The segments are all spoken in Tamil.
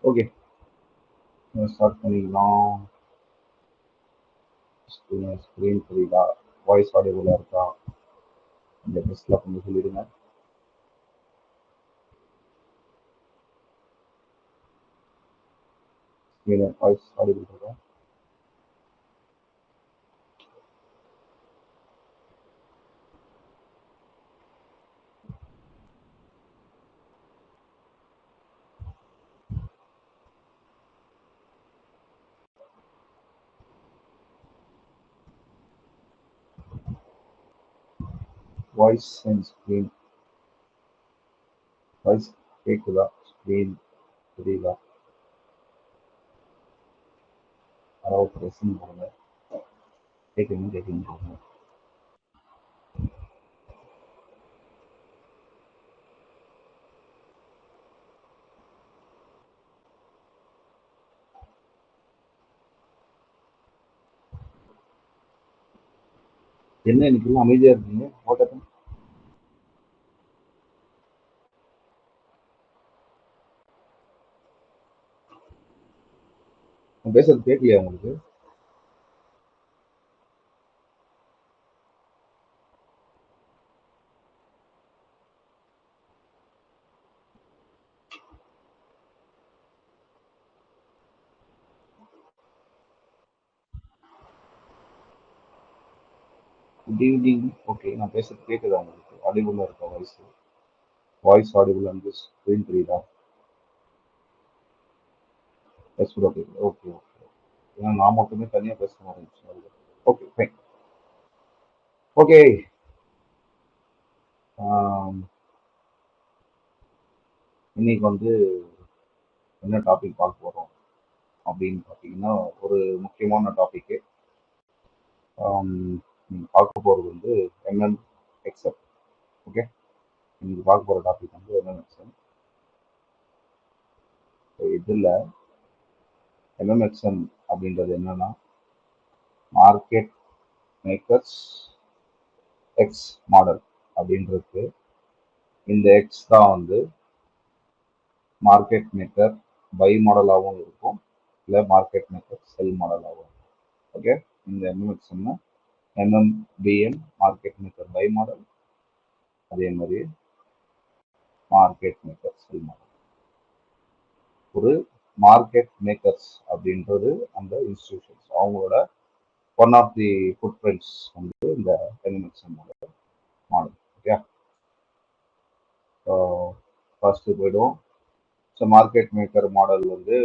ஓகே, ஸ்டார்ட் பண்ணிக்கலாம். ஸ்க்ரீன் தெரியுதா? வாய்ஸ் ஆடியோவில் இருக்கா? இந்த டெஸ்ட்டில் கொஞ்சம் சொல்லிடுங்க. ஸ்க்ரீன் வாய்ஸ் ஆடியோ இருக்கா? வாய்ஸ் அண்ட் ஸ்க்ரீன் வாய்ஸ் கேட்குதா? ஸ்க்ரீன் தெரியுதா? அதாவது ப்ரெஸ்ஸிங் போடுங்க. கேட்குறீங்க போடுங்க. என்ன இன்னைக்கு அமைதியாக இருக்கீங்க? ஓட்டத்தை நான் பேசுறது கேட்கலையா உங்களுக்கு? Good evening. ஓகே, நான் பேசுறது கேட்குதா உங்களுக்கு? ஆடியோவில் இருக்கா வாய்ஸ்? வாய்ஸ் ஆடியோவில் வந்து ஸ்க்ரீன் தெரியுதா? எஸ் ப்ரோ கேட்குது. Okay okay. ஏன்னா நான் மட்டுமே தனியாக பேச மாதிரி இருந்துச்சு. Okay fine. ஓகே, இன்னைக்கு வந்து என்ன டாபிக் பார்க்க போகிறோம் அப்படின்னு பார்த்தீங்கன்னா, ஒரு முக்கியமான டாபிக்கு. நீங்கள் பார்க்க போகிறது வந்து எம்எம் எக்ஸல். ஓகே, நீங்கள் பார்க்க போகிற டாபிக் வந்து எம்எம் எக்ஸல். இதில் எம்எம் எக்ஸல் அப்படின்றது என்னன்னா, மார்க்கெட் மேக்கர்ஸ் எக்ஸ் மாடல் அப்படின்றது. இந்த எக்ஸ் தான் வந்து மார்க்கெட் மேக்கர் பை மாடலாகவும் இருக்கும், இல்லை மார்க்கெட் மேக்கர் செல் மாடலாகவும். ஓகே, இந்த எம்எம்எக்ஸ்னா MMBM market maker buy model, அதே மாதிரி மார்க்கெட் மேக்கர் செல் மாடல். ஒரு மார்க்கெட் மேக்கர்ஸ் அப்படின்றது அந்த இன்ஸ்டிடியூஷன்ஸ், அவங்களோட one of the footprints வந்து இந்த எம்எம்எக்ஸ் மாடல். ஓகே, ஃபர்ஸ்ட் போயிடுவோம். ஸோ மார்க்கெட் மேக்கர் மாடல் வந்து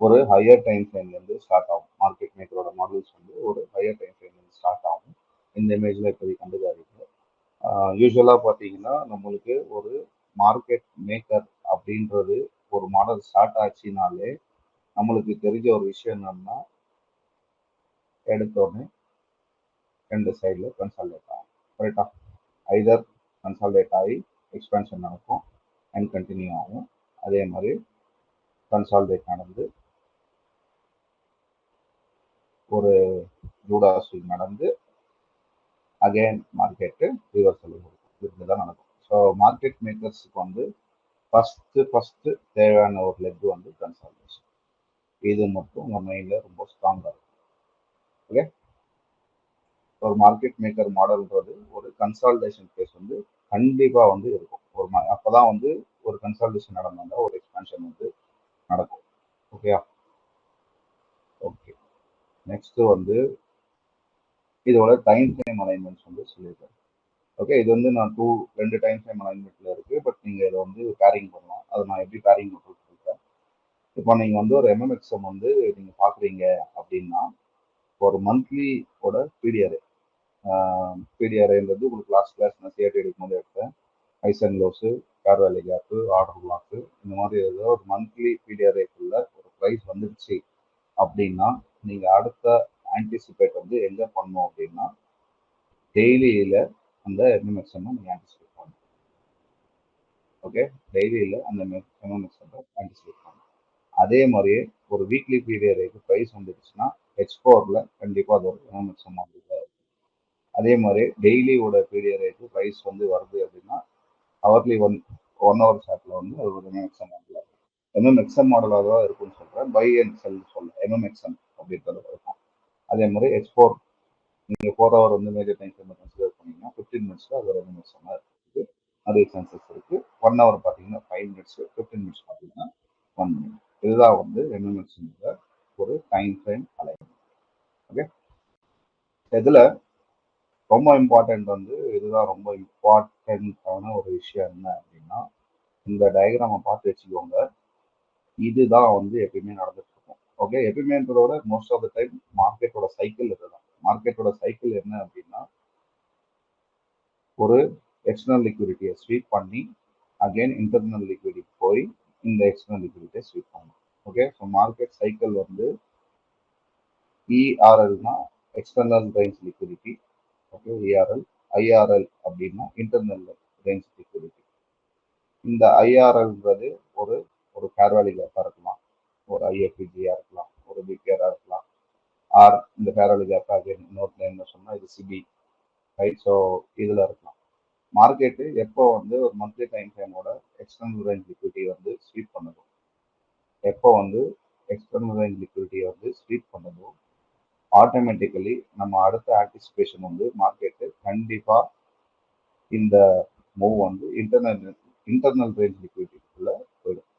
ஒரு ஹையர் டைம் ஃப்ரேம்லேருந்து ஸ்டார்ட் ஆகும். மார்க்கெட் மேக்கரோட மாடல்ஸ் வந்து ஒரு ஹையர் டைம் ஃப்ரேம்லேருந்து ஸ்டார்ட் ஆகும். இந்த இமேஜில் இப்போதைக்கு கண்டுக்காதீங்க. யூஸ்வலாக பார்த்தீங்கன்னா நம்மளுக்கு ஒரு மார்க்கெட் மேக்கர் அப்படின்றது ஒரு மாடல் ஸ்டார்ட் ஆச்சுனாலே நம்மளுக்கு தெரிஞ்ச ஒரு விஷயம் என்னன்னா, எடுத்தோடனே ரெண்டு சைடில் கன்சால்டேட் ஆகும். கரெக்டாக ஐதர் கன்சால்டேட் ஆகி எக்ஸ்பென்ஷன் நடக்கும் அண்ட் கண்டினியூ ஆகும். அதே மாதிரி கன்சால்டேட் நடந்து ஒரு ஜூடாஸ்விங் நடந்து அகைன் மார்க்கெட்டு ரிவர்சல் இப்படி தான் நடக்கும். ஸோ மார்க்கெட் மேக்கர்ஸுக்கு வந்து ஃபஸ்ட்டு தேவையான ஒரு லெக் வந்து கன்சால்டேஷன். இது மட்டும் உங்கள் மைண்டில் ரொம்ப ஸ்ட்ராங்காக இருக்கும். ஓகே, ஒரு மார்க்கெட் மேக்கர் மாடல்ன்றது ஒரு கன்சால்டேஷன் கேஸ் வந்து கண்டிப்பாக வந்து இருக்கும். அப்போ தான் வந்து ஒரு கன்சால்டேஷன் நடந்தால் ஒரு எக்ஸ்பென்ஷன் வந்து நடக்கும். ஓகேயா? ஓகே, நெக்ஸ்ட்டு வந்து இதோட டைம் ஃப்ரேம் அலைன்மெண்ட்ஸ் வந்து சொல்லியிருக்கேன். ஓகே, இது வந்து நான் ரெண்டு டைம் ஃப்ரேம் அலைன்மெண்ட்டில் இருக்குது. பட் நீங்கள் இதை வந்து பேரிங் பண்ணலாம். அதை நான் எப்படி பேரிங் பண்ணுறது சொல்லிட்டேன். இப்போ நீங்கள் வந்து ஒரு எம்எம்எக்ஸ்எம் வந்து நீங்கள் பார்க்குறீங்க அப்படின்னா, ஒரு மந்த்லியோட பிடிஆர்ஏ. பிடிஆர்ஏன்றது உங்களுக்கு லாஸ்ட் கிளாஸ் நான் சிஆர்டி எடுக்கும்போது எடுத்தேன். Highs and lows, fair value gap, order block, இந்த மாதிரி ஏதோ ஒரு மந்த்லி பிடிஆர்ஏக்குள்ள ஒரு ப்ரைஸ் வந்துடுச்சு அப்படின்னா, நீங்கள் அடுத்த ஆன்டிசிபேட் வந்து எங்கே பண்ணணும் அப்படின்னா, டெய்லியில் அந்த எம்எம்எக்ஸ்எம் நீங்கள் ஆன்டிசிபேட் பண்ணணும். ஓகே, டெய்லியில் அந்த எம்எம்எக்ஸ்எம் ஆன்டிசிபேட் பண்ணணும். அதே மாதிரியே ஒரு வீக்லி பீரியடுக்கு ப்ரைஸ் வந்துடுச்சுன்னா H4ல கண்டிப்பாக அது ஒரு எம்எம்எக்ஸ்எம் மாதிரி தான் இருக்கும். அதே மாதிரி டெய்லியோட பீரியடுக்கு ப்ரைஸ் வந்து வருது அப்படின்னா ஹவர்லி ஒன் ஹவர் சார்ட்டில் வந்து அது ஒரு எம்எம்எக்ஸ்எம் எம்எம்எக்ஸ்எம் மாடலாக தான் இருக்கும்னு சொல்கிறேன். பை அண்ட் செல் சொல்ல எம்எம்எக்ஸ்எம் அப்படின்றது இருக்கும். அதே மாதிரி H4 நீங்கள் 4 ஹவர் வந்து மேஜர் டைம் ஃப்ரேம் கன்சிடர் பண்ணீங்கன்னா 15 மினிட்ஸில் அது ஒரு எம்எம்எக்ஸ்எம் இருக்குது. நிறைய சென்சஸ் இருக்குது. 1 ஹவர் பார்த்தீங்கன்னா 5 மினிட்ஸ், 15 மினிட்ஸ் பார்த்தீங்கன்னா 1 மினிட். இதுதான் வந்து எம்எம்எக்ஸ்எம் ஒரு டைம் ஃப்ரேம் அலைன்மெண்ட். ஓகே, இதில் ரொம்ப இம்பார்ட்டன்ட் வந்து இதுதான் ரொம்ப இம்பார்ட்டன்டான ஒரு விஷயம் என்ன அப்படின்னா, இந்த டயக்ராமை பார்த்து வச்சுக்கோங்க. இதுதான் வந்து எப்பயுமே நடந்துட்டு இருக்கும். ஓகே, எப்பயுமேன்றதோட மோஸ்ட் ஆஃப் த டைம் மார்க்கெட்டோட சைக்கிள் இதுதான். மார்க்கெட்டோட சைக்கிள் என்ன அப்படின்னா, ஒரு எக்ஸ்டர்னல் லிக்விடிட்டியை ஸ்வீப் பண்ணி அகைன் இன்டர்னல் லிக்விடிட்டி போய் இந்த எக்ஸ்டர்னல் லிக்விடிட்டியை ஸ்வீப் பண்ணும். ஓகே, ஸோ மார்க்கெட் சைக்கிள் வந்து இஆர்எல்னா external range liquidity. Okay, ERL. IRL அப்படின்னா இன்டர்னல் ரேஞ்ச் லிக்விடிட்டி. இந்த ஐஆர்எல்ன்றது ஒரு ஒரு ஃபேர் வேல்யூ கேப்பாக இருக்கலாம், ஒரு ஐஎஃபிஜியா இருக்கலாம், ஒரு பிபிஆரா இருக்கலாம், ஆர் இந்த ஃபேர் வேல்யூ கேப் அகைன் இன்னொரு நேம்ல சொன்னால் இது சிபி, ரைட்? ஸோ இதில் இருக்கலாம். மார்க்கெட்டு எப்போ வந்து ஒரு மந்த்லி டைம் ஃப்ரேமோட எக்ஸ்டர்னல் ரேஞ்ச் லிக்விடிட்டி வந்து ஸ்வீப் பண்ணதும், எப்போ வந்து எக்ஸ்டர்னல் ரேஞ்ச் லிக்விடிட்டியை வந்து ஸ்வீப் பண்ணதும் ஆட்டோமேட்டிக்கலி நம்ம அடுத்த ஆன்டிசிபேஷன் வந்து மார்க்கெட்டு கண்டிப்பாக இந்த மூவ் வந்து இன்டர்னல் ரேஞ்ச் லிக்விடிட்டிக்குள்ள போயிடும்.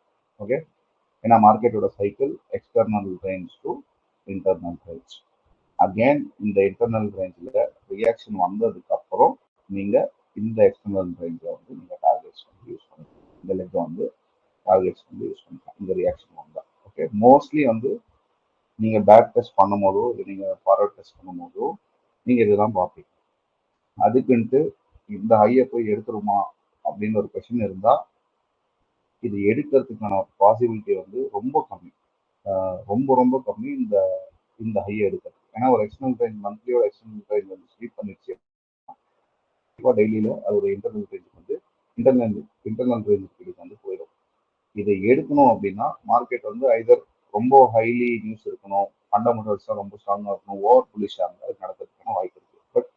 ஓகே, ஏன்னா மார்க்கெட்டோட cycle external range to internal range. Again இந்த இன்டர்னல் ரேஞ்சில் ரியாக்ஷன் வந்ததுக்கு அப்புறம் நீங்க இந்த எக்ஸ்டர்னல் ரேஞ்சை வந்து நீங்க டார்கெட்ஸ் வந்து யூஸ் பண்ணிக்கலாம். இந்த லெக்கை வந்து டார்கெட்ஸ் வந்து யூஸ் பண்ணிக்கலாம் இந்த ரியாக்ஷன் வந்தா. ஓகே, மோஸ்ட்லி வந்து நீங்க பேக் டெஸ்ட் பண்ணும் போதோ இல்லை நீங்க ஃபார்வர்ட் டெஸ்ட் பண்ணும் போதோ நீங்க இதுதான் பார்ப்பீங்க. அதுக்குன்ட்டு இந்த ஹையை போய் எடுத்துருமா அப்படின்னு ஒரு கொஸ்டின் இருந்தா இது எடுக்கிறதுக்கான பாசிபிலிட்டி வந்து ரொம்ப கம்மி, ரொம்ப ரொம்ப கம்மி இந்த இந்த ஹையை எடுக்கிறது. ஏன்னா ஒரு எக்ஸ்டர்னல் ரேஞ்ச் மந்த்லியோட எக்ஸ்டர்னல் ரேஞ்ச் வந்து ஸ்வீப் பண்ணிடுச்சு டெய்லியில அதோட இன்டர்னல் ரேஞ்சுக்கு வந்து இன்டர்னல் ரேஞ்சுக்கு வந்து போயிடும். இதை எடுக்கணும் அப்படின்னா மார்க்கெட் வந்து ஐதர் ரொம்ப ஹைலி நியூஸ் இருக்கணும், ஃபண்டமெண்டல்ஸாக ரொம்ப ஸ்ட்ராங்காக இருக்கணும், ஓவர் புலிஷாக இருந்தால் அது நடக்கிறதுக்கான வாய்ப்பு இருக்குது. But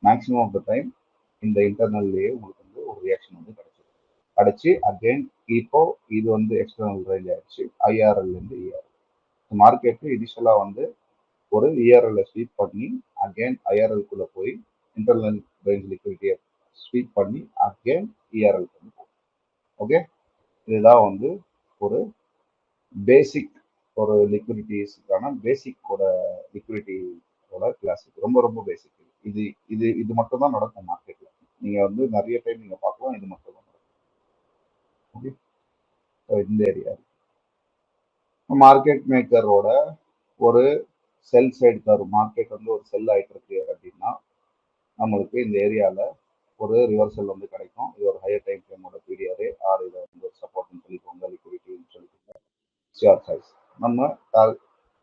maximum of the time இந்த இன்டர்னல்லையே உங்களுக்கு வந்து ஒரு ரியாக்ஷன் வந்து கிடைச்சி அகெயின் இப்போ இது வந்து எக்ஸ்டர்னல் ரேஞ்ச் ஆயிடுச்சு ஐஆர்எல்லேருந்து இஆர்எல். மார்க்கெட்டு இனிஷியலாக வந்து ஒரு இஆர்எல்லை ஸ்வீப் பண்ணி அகெயின் ஐஆர்எல்குள்ளே போய் இன்டர்னல் ரேஞ்ச் லிக்விடிட்டியை ஸ்வீப் பண்ணி அகெயின் இஆர்எல் பண்ணி போகும். ஓகே, இதுதான் வந்து ஒரு பேசிக் ஒரு லிக்விடிட்டிஸ்க்கான பேசிக்கோட லிக்விடிட்டியோட கிளாஸுக்கு ரொம்ப ரொம்ப பேசிக். இது இது இது மட்டும் தான் நடக்கும் மார்க்கெட்ல. நீங்க வந்து நிறைய டைம் நீங்க பார்க்கலாம், இது மட்டும் தான் நடக்கும். ஓகே, இந்த ஏரியா மார்க்கெட் மேக்கரோட ஒரு செல் சைடு கர்வ். மார்க்கெட் வந்து ஒரு செல் ஆயிட்டு இருக்கு அப்படின்னா நம்மளுக்கு இந்த ஏரியாவில் ஒரு ரிவர்சல் வந்து கிடைக்கும். இது ஒரு ஹையர் டைம் ஃப்ரேமோட பீரியடு ஆர் இதை வந்து ஒரு சப்போர்ட்னு சொல்லிக்கோங்க, லிக்விடிட்டின்னு சொல்லிக்கோங்க, ஷேர் சைஸ். நம்ம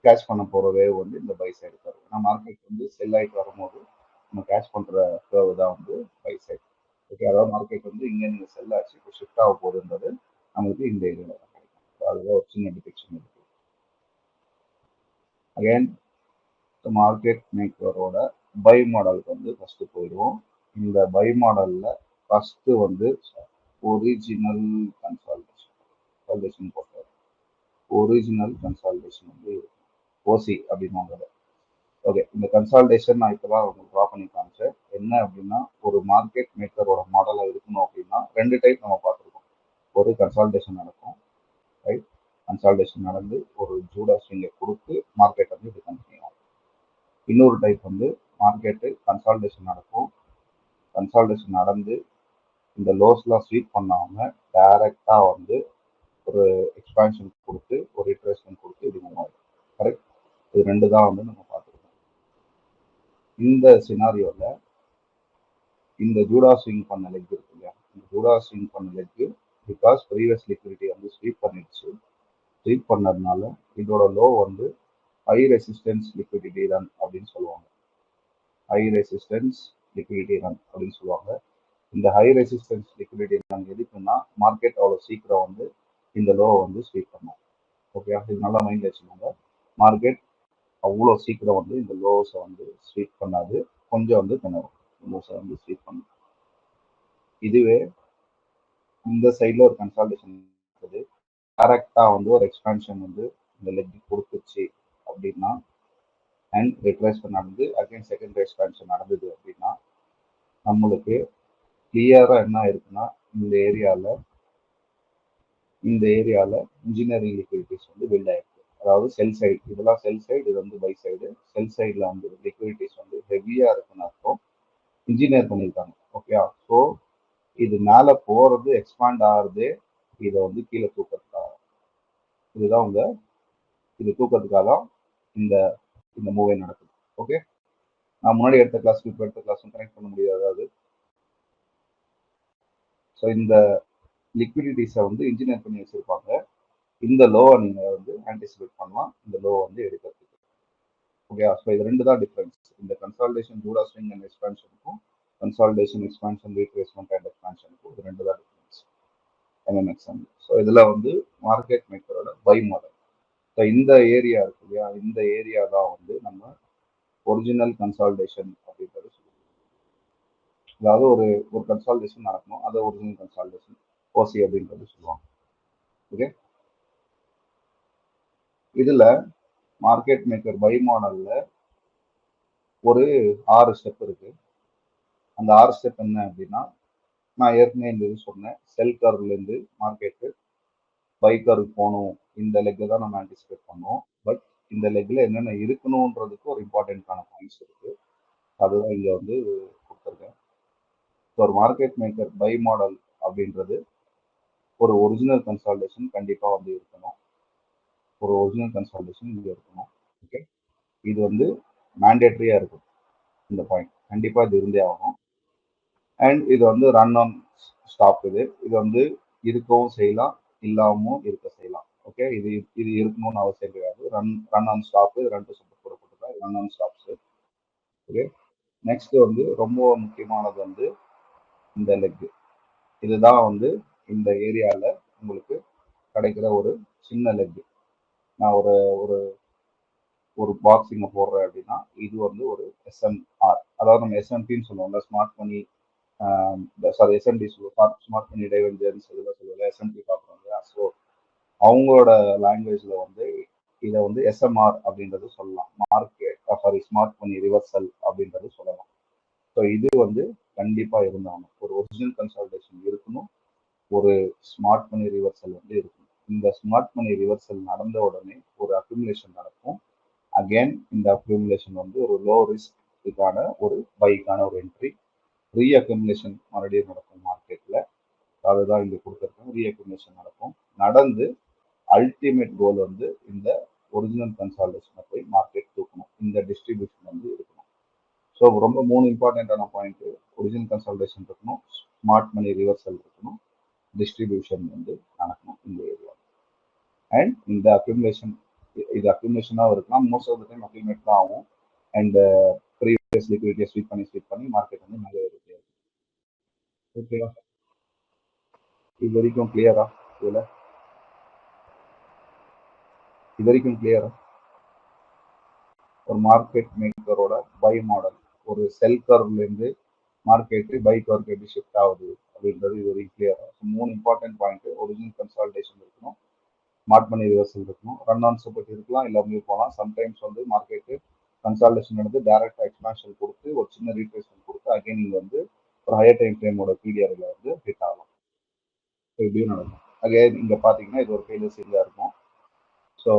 கேஷ் பண்ண போகிற வேவ் வந்து இந்த பை சைடு கர்வ். ஏன்னா மார்க்கெட் வந்து செல் ஆகிட்டு வரும்போது நம்ம கேஷ் பண்ணுற கர்வ் தான் வந்து பை சைடு. ஓகே, அதாவது மார்க்கெட் வந்து இங்கே நீங்கள் செல் ஆச்சு இப்போ ஷிஃப்ட் ஆக போகுதுன்றது நமக்கு இந்த ஏரியாவில் தான் கிடைக்கும். அதுதான் ஒரு சின்ன டிடெக்ஷன் இருக்குது. அகேன் மார்க்கெட் மேக்கரோட பை மாடலுக்கு வந்து ஃபர்ஸ்ட் போயிடுவோம். இந்த பை மாடல்ல ஃபர்ஸ்ட் வந்து ஒரிஜினல் கன்சால்டேஷன் போட்டார். ஒரிஜினல் கன்சால்டேஷன் வந்து ஓசி அப்படின்னு. ஓகே, இந்த கன்சால்டேஷன் நான் இப்போதான் உங்களுக்கு ட்ரா பண்ணி காமிச்சேன். என்ன அப்படின்னா ஒரு மார்க்கெட் மேக்கரோட மாடலாக இருக்கணும் அப்படின்னா ரெண்டு டைப் நம்ம பார்த்துருக்கோம். ஒரு கன்சால்டேஷன் நடக்கும், ரைட்? கன்சால்டேஷன் நடந்து ஒரு ஜூடா ஸ்விங்கை கொடுத்து மார்க்கெட் வந்து இது கண்டினியூ ஆகும். இன்னொரு டைப் வந்து மார்க்கெட்டு கன்சால்டேஷன் நடக்கும், கன்சால்டேஷன் நடந்து இந்த லோஸ்லாம் ஸ்வீப் பண்ணாமல் டைரக்டாக வந்து ஒரு எக்ஸ்பான்ஷன் கொடுத்து ஒரு ரிட்ரேஸ்மெண்ட் கொடுத்து இது மூவ் ஆகும். கரெக்ட்? இது ரெண்டு தான் வந்து நம்ம பார்த்துருக்கோம். இந்த சினாரியோவில் இந்த ஜூடா ஸ்விங் பண்ண லெக் இருக்கு இல்லையா, இந்த ஜூடா ஸ்விங் பண்ண லெக்கு பிகாஸ் ப்ரீவியஸ் லிக்விடிட்டி வந்து ஸ்வீப் பண்ணிடுச்சு. ஸ்வீப் பண்ணதுனால இதோட லோ வந்து ஹை ரெசிஸ்டன்ஸ் லிக்விடிட்டி ரன் அப்படின்னு சொல்லுவாங்க. ஹை ரெசிஸ்டன்ஸ் லிக்விடிட்டி ரன் அப்படின்னு சொல்லுவாங்க. இந்த ஹை ரெசிஸ்டன்ஸ் லிக்விடிட்டி ரன் எதுக்குன்னா மார்க்கெட் அவ்வளோ சீக்கிரம் வந்து இந்த லோ வந்து ஸ்வீப் பண்ணும். ஓகே, இது நல்லா மைண்ட் வச்சுக்கோங்க. மார்க்கெட் அவ்வளோ சீக்கிரம் வந்து இந்த லோஸை வந்து ஸ்வீப் பண்ணாது, கொஞ்சம் வந்து திணறும் லோஸை வந்து ஸ்வீப் பண்ணும். இதுவே இந்த சைடில் ஒரு கன்சால்டேஷன் இருக்குது, கரெக்டா வந்து ஒரு எக்ஸ்பான்ஷன் வந்து இந்த லெக் கொடுத்துச்சு அப்படின்னா அண்ட் ரிட்ரேஸ்மெண்ட் நடந்து அகைன் செகண்ட் எக்ஸ்பான்ஷன் நடந்தது அப்படின்னா நம்மளுக்கு கிளியரா என்ன இருக்குன்னா இந்த ஏரியால இன்ஜினியரிங் லிக்விடிட்டிஸ் வந்து பில்ட் ஆயிருக்கு. அதாவது செல் சைடு, இதெல்லாம் செல் சைடு, இது வந்து பை சைடு. செல் சைடுல வந்து லிக்விடிட்டிஸ் வந்து ஹெவியா இருக்குன்னு அர்த்தம். இன்ஜினியர் பண்ணியிருக்காங்க. ஓகே, ஸோ இது மேல போறது எக்ஸ்பாண்ட் ஆகுறது இதை வந்து கீழே தூக்கிறதுக்காக. இதுதான் உங்க இது தூக்கிறதுக்காக தான் இந்த இந்த மூவே நடக்குது. ஓகே, நான் முன்னாடி எடுத்த கிளாஸ் இப்போ எடுத்த கிளாஸும் கனெக்ட் பண்ண முடியாது. அதாவது ஸோ இந்த லிக்விடிட்டிஸை வந்து இன்ஜினியர் பண்ணி வச்சிருப்பாங்க. இந்த லோவை நீங்க வந்து ஆன்டிசிபேட் பண்ணலாம், இந்த லோ வந்து எடுக்கிறதுக்கு. ஓகே, ஸோ இது ரெண்டு தான் டிஃபரன்ஸ். இந்த கன்சால்டேஷன் ஜூடா ஸ்விங் அண்ட் எக்ஸ்பான்ஷனுக்கும் கன்சால்டேஷன் எக்ஸ்பான்ஷன் ரீட்ரேஸ்மெண்ட் அண்ட் எக்ஸ்பான்ஷனுக்கும் இது ரெண்டு தான் டிஃபரன்ஸ். எம்எம்எக்ஸ்எம். ஸோ இதில் வந்து மார்க்கெட் மேக்கரோட பை மாடல். ஸோ இந்த ஏரியா இருக்கு இல்லையா, இந்த ஏரியா தான் வந்து நம்ம ஒரிஜினல் கன்சால்டேஷன் அப்படின்றது சொல்லுவோம். அதாவது ஒரு ஒரு கன்சால்டேஷன் நடக்கணும், அதை ஒரிஜினல் கன்சால்டேஷன் ஓசி அப்படின்றது சொல்லுவாங்க. ஓகே, இதுல மார்க்கெட் மேக்கர் பை மாடல்ல ஒரு 6 ஸ்டெப் இருக்கு. அந்த 6 ஸ்டெப் என்ன அப்படின்னா, நான் ஏற்கனவே இந்த இது சொன்னேன், செல் கர்வ்ல இருந்து மார்க்கெட்டு பை கர்வ் போகணும், இந்த லெக்கை தான் நம்ம ஆன்டிசிபேட் பண்ணோம். பட் இந்த லெக்ல என்னென்ன இருக்கணும்ன்றதுக்கு ஒரு இம்பார்ட்டன்டான பாயிண்ட்ஸ் இருக்கு. அதுதான் இங்க வந்து கொடுத்துருக்கேன். ஒரு மார்க்கெட் மேக்கர் பை மாடல் அப்படின்றது ஒரு ஒரிஜினல் கன்சால்டேஷன் கண்டிப்பா வந்து இருக்கணும். ஒரு ஒரிஜினல் கன்சால்டேஷன் இங்க இருக்கணும். ஓகே, இது வந்து மேண்டேட்டரியா இருக்கும். இந்த பாயிண்ட் கண்டிப்பா இது இருந்தே ஆகும். அண்ட் இது வந்து ரன் ஆன் ஸ்டாப். இது வந்து இருக்கவும் செய்யலாம், இல்லாமவும் இருக்க செய்யலாம். ஓகே, இது இது இருக்கணும்னு அவசியம் கிடையாது. Run on stop, run to support போடப்பட்டிருக்கா, run on stops. Okay, next வந்து ரொம்ப முக்கியமானது வந்து இந்த லெக். இதுதான் வந்து இந்த ஏரியால உங்களுக்கு கிடைக்கிற ஒரு சின்ன லெக். நான் ஒரு ஒரு ஒரு பாக்ஸிங்க போடுறேன் அப்படின்னா இது வந்து ஒரு எஸ்எம்ஆர், அதாவது நம்ம எஸ்எம்பின்னு சொல்லுவோம்ல, ஸ்மார்ட் மணி, சாரி எஸ்எம்டி சொல்லுவோம், ஸ்மார்ட் மணி டைவர்ஜென்ஸ் இதெல்லாம் சொல்லுவோம்ல, எஸ்எம்பி பார்க்குறோம் இல்லையா. ஸோ அவங்களோட லாங்குவேஜ்ல வந்து இதை வந்து எஸ்எம்ஆர் அப்படின்றது சொல்லலாம், market sorry smart money reversal அப்படின்றது சொல்லலாம். ஸோ இது வந்து கண்டிப்பா இருந்தாலும் ஒரு ஒரிஜினல் கன்சல்டேஷன் இருக்கணும், ஒரு ஸ்மார்ட் மணி ரிவர்சல் வந்து இருக்கணும். இந்த ஸ்மார்ட் மணி ரிவர்சல் நடந்த உடனே ஒரு அக்யூமுலேஷன் நடக்கும். அகெயின் இந்த அக்யூமுலேஷன் வந்து ஒரு லோ ரிஸ்க்கான ஒரு பைக்கான ஒரு என்ட்ரி. ரீ அக்யூமுலேஷன் மறுபடியும் நடக்கும் மார்க்கெட்ல. அதுதான் இங்க கொடுத்துருக்கோம், ரீ அக்யூமுலேஷன் நடக்கும். நடந்து அல்டிமேட் கோல் வந்து இந்த ஒரிஜினல் கன்சால்டேஷனை போய் மார்க்கெட் தூக்கணும். இந்த டிஸ்ட்ரிபியூஷன் வந்து இருக்கணும். ஸோ ரொம்ப 3 இம்பார்ட்டன்டான பாயிண்ட், ஒரிஜினல் கன்சால்டேஷன் இருக்கணும், ஸ்மார்ட் மணி ரிவர்சல் இருக்கணும், டிஸ்ட்ரிபியூஷன் வந்து நடக்கணும் இந்த ஏரியா. அண்ட் இந்த அக்யூமுலேஷன், இது அக்யூமுலேஷனாக இருக்கலாம், most of the time accumulate தான் ஆகும். அண்ட் ப்ரீவியஸ் லிக்விடிட்டியை ஸ்வீப் பண்ணி மார்க்கெட் வந்து மேலே இருக்கு. ஓகேவா, இது வரைக்கும் கிளியரா? இதில் இது வரைக்கும் கிளியரா? ஒரு மார்க்கெட் மேக்கரோட பை மாடல், ஒரு செல் கர்வ்லேருந்து மார்க்கெட்டு பை கர்வ்க்கு எப்படி ஷிஃப்ட் ஆகுது அப்படின்றது இது வரைக்கும் கிளியரா? 3 இம்பார்ட்டன்ட் பாயிண்ட், ஒரிஜினல் கன்சால்டேஷன் இருக்கணும், ஸ்மார்ட் மணி ரிவர்சல் இருக்கணும், ரன் ஆன் சப்போர்ட் இருக்கலாம், எல்லாமே போகலாம். சம்டைம்ஸ் வந்து மார்க்கெட்டு கன்சால்டேஷன் எடுத்து டைரக்ட் எக்ஸ்பான்ஷன் கொடுத்து ஒரு சின்ன ரீட்ரேஸ்மெண்ட் கொடுத்து அகைன் நீங்கள் வந்து ஒரு ஹையர் டைம் ஃப்ரேமோட பீரியட்ல வந்து ஹிட் ஆகலாம். இப்படியும் நடக்கும். அகைன் இங்கே பார்த்தீங்கன்னா இது ஒரு ஃபெயிலியர் சீரியா இருக்கும். ஸோ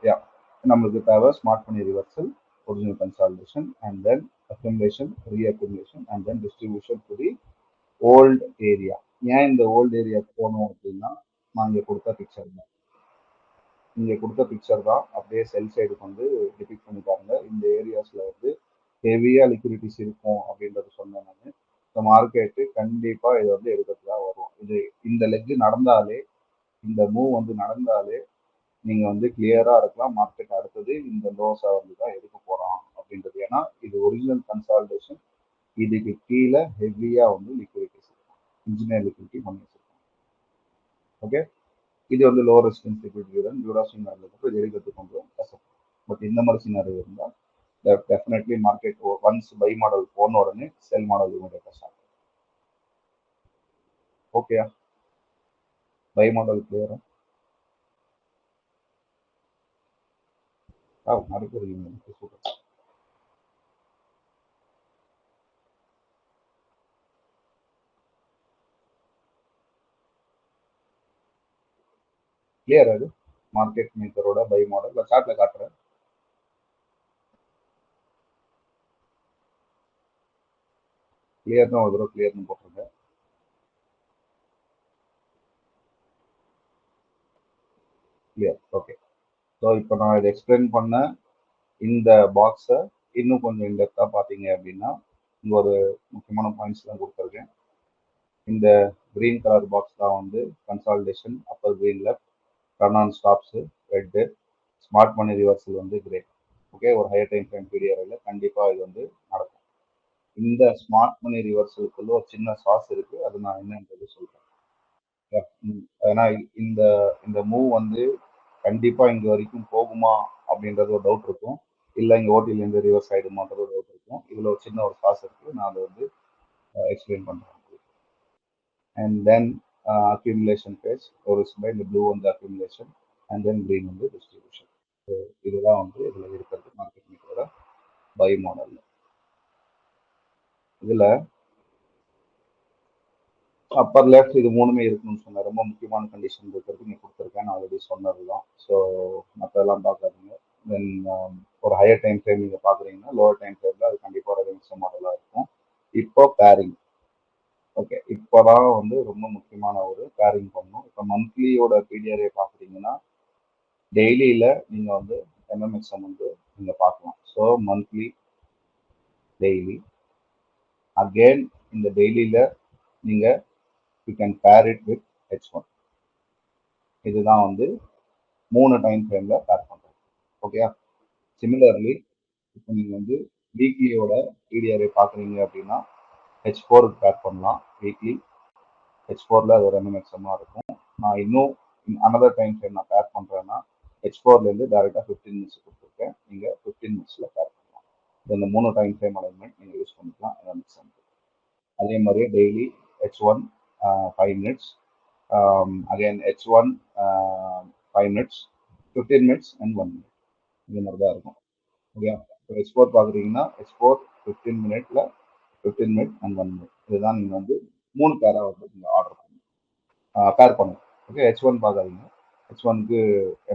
யா, நம்மளுக்கு தேவை smart money reversal, original consolidation, and then accumulation, reaccumulation, and then distribution to the old area. ஏன் இந்த ஓல்டு ஏரியா போகணும் அப்படின்னா, நான் இங்கே கொடுத்த பிக்சர் தான், இங்கே கொடுத்த பிக்சர் தான் அப்படியே செல் சைடுக்கு வந்து டிபிக் பண்ணி பாருங்க. இந்த ஏரியாஸில் வந்து ஹெவியாக லிக்விடிட்டிஸ் இருக்கும் அப்படின்றது சொன்னேன் நான். இந்த மார்க்கெட்டு கண்டிப்பாக இதை வந்து எடுக்கிறதுக்கு தான் வரும். இது இந்த லெக் நடந்தாலே, இந்த மூவ் வந்து நடந்தாலே நீங்கள் வந்து கிளியராக இருக்கலாம், மார்க்கெட் அடுத்தது இந்த லோஸை வந்து தான் எடுக்க போகிறோம் அப்படின்றது. ஏன்னா இது ஒரிஜினல் கன்சால்டேஷன், இதுக்கு கீழே ஹெவியாக வந்து லிக்விடிட்டிஸ் இருக்கும், இன்ஜினியர் லிக்விடிட்டி பண்ணி வச்சிருக்கோம். ஓகே, இது வந்து low resistance liquidity Judah swing நடந்ததுக்கு இது எடுக்கிறதுக்கு கொஞ்சம் கஷ்டம். பட் இந்த மாதிரி சினாரியோ இருந்தால் definitely market once buy model போன உடனே செல் மாடல் இமீடியட்டாக ஸ்டார்ட். ஓகேயா, பை மாடல் கிளியரா? நடக்குது. சூப்பர். கிளியர் அது மார்க்கெட் மேக்கரோட பை மாடல் சார்ட்ல காட்டுறேன். கிளியர்னு ஒரு தடவை கிளியர்னு போட்டிருங்க. கிளியர். ஓகே. ஸோ இப்போ நான் இதை எக்ஸ்பிளைன் பண்ண இந்த பாக்ஸை இன்னும் கொஞ்சம் இன்டெப்த்தாக பார்த்தீங்க அப்படின்னா இங்கே ஒரு முக்கியமான பாயிண்ட்ஸ்லாம் கொடுத்துருக்கேன். இந்த கிரீன் கலர் பாக்ஸ் தான் வந்து consolidation upper green left, run on stops red, smart money reversal வந்து கிரே. ஓகே, ஒரு ஹையர் டைம் ஃப்ரேம் பீரியடில் கண்டிப்பாக இது வந்து நடக்கும். இந்த ஸ்மார்ட் மணி ரிவர்சலுக்குள்ள ஒரு சின்ன சாஸ் இருக்கு, அது நான் என்னன்றது சொல்றேன். ஏன்னா இந்த இந்த மூவ் வந்து கண்டிப்பா இங்க வரைக்கும் போகுமா அப்படின்றது ஒரு டவுட் இருக்கும். இல்ல இங்க ஓட்டில இருந்து ரிவர்ஸ் ஆயிடுமான்றது ஒரு டவுட் இருக்கும். இதுல ஒரு சின்ன ஒரு சாஸ் இருக்கு, நான் அதை வந்து எக்ஸ்பிளைன் பண்றேன். அண்ட் தென் அக்யூமுலேஷன் பேஸ் ஒரு சில இந்த ப்ளூ வந்து அக்யூமுலேஷன் அண்ட் தென் கிரீன் வந்து டிஸ்ட்ரிபியூஷன். ஸோ இதுதான் வந்து இதுல இருக்கிறது மார்க்கெட் மேக்கரோட பை மாடல். இதுல அப்பர் லெஃப்ட் இது மூணுமே இருக்கணும்னு சொன்னேன். ரொம்ப முக்கியமான கண்டிஷன் இருக்கிறது நீ கொடுத்துருக்கேன், நான் ஆல்ரெடி சொன்னது தான். ஸோ மற்றெல்லாம் பார்க்காதீங்க. தென் ஒரு ஹையர் டைம் ஃப்ரேம் நீங்கள் பார்க்குறீங்கன்னா லோவர் டைம் ஃப்ரேமில் அது கண்டிப்பாக ரெவென்யூ மாடலாக இருக்கும். இப்போ பேரிங். ஓகே, இப்போதான் வந்து ரொம்ப முக்கியமான ஒரு பேரிங் பண்ணணும். இப்போ மந்த்லியோட பிடிஆர்ஏ பார்க்குறீங்கன்னா டெய்லியில் நீங்கள் வந்து எம்எம்எக்ஸ்எம் வந்து நீங்கள் பார்க்கலாம். ஸோ மந்த்லி, டெய்லி, அகெயின் இந்த டெய்லியில் நீங்கள் யூ கேன் பேர் இட் வித் H1. இதுதான் வந்து 3 டைம் ஃப்ரேம்ல பேர் பண்றோம். ஓகேயா? சிமிலர்லி இப்போ நீங்க வந்து வீக்லியோட பிடிஆர்ஐ பாக்குறீங்க அப்படின்னா H4 பேர் பண்ணலாம். வீக்லி H4ல அது ஒரு எம்எம்எக்ஸ்எம்மா இருக்கும். நான் இன்னும் அனதர் டைம் ஃப்ரேம் நான் பேர் பண்றேன்னா H4ல இருந்து டைரக்டா 15 மினிட்ஸ் கொடுத்துருக்கேன். நீங்க 15 மினிட்ஸ்ல பேர் பண்ணலாம். இந்த 3 டைம் ஃப்ரேம் அலைன்மெண்ட் நீங்க யூஸ் பண்ணிக்கலாம் எம்எம்எக்ஸ்எம். அதே மாதிரியே daily H1 5 minutes, again H1 5 minutes, 15 minutes and 1 minute. இந்த மாதிரி தான் இருக்கும். ஓகே, இப்போ எக்ஸ்போர்ட் பார்க்குறீங்கன்னா எக்ஸ்போர்ட் 15 மினிட்ல 15 மினிட் அண்ட் 1 மினிட். இதுதான் நீங்கள் வந்து 3 பேராக வந்து நீங்கள் ஆர்டர் பண்ணணும், பேர் பண்ணணும். ஓகே, H1 பார்க்காதீங்க. H1க்கு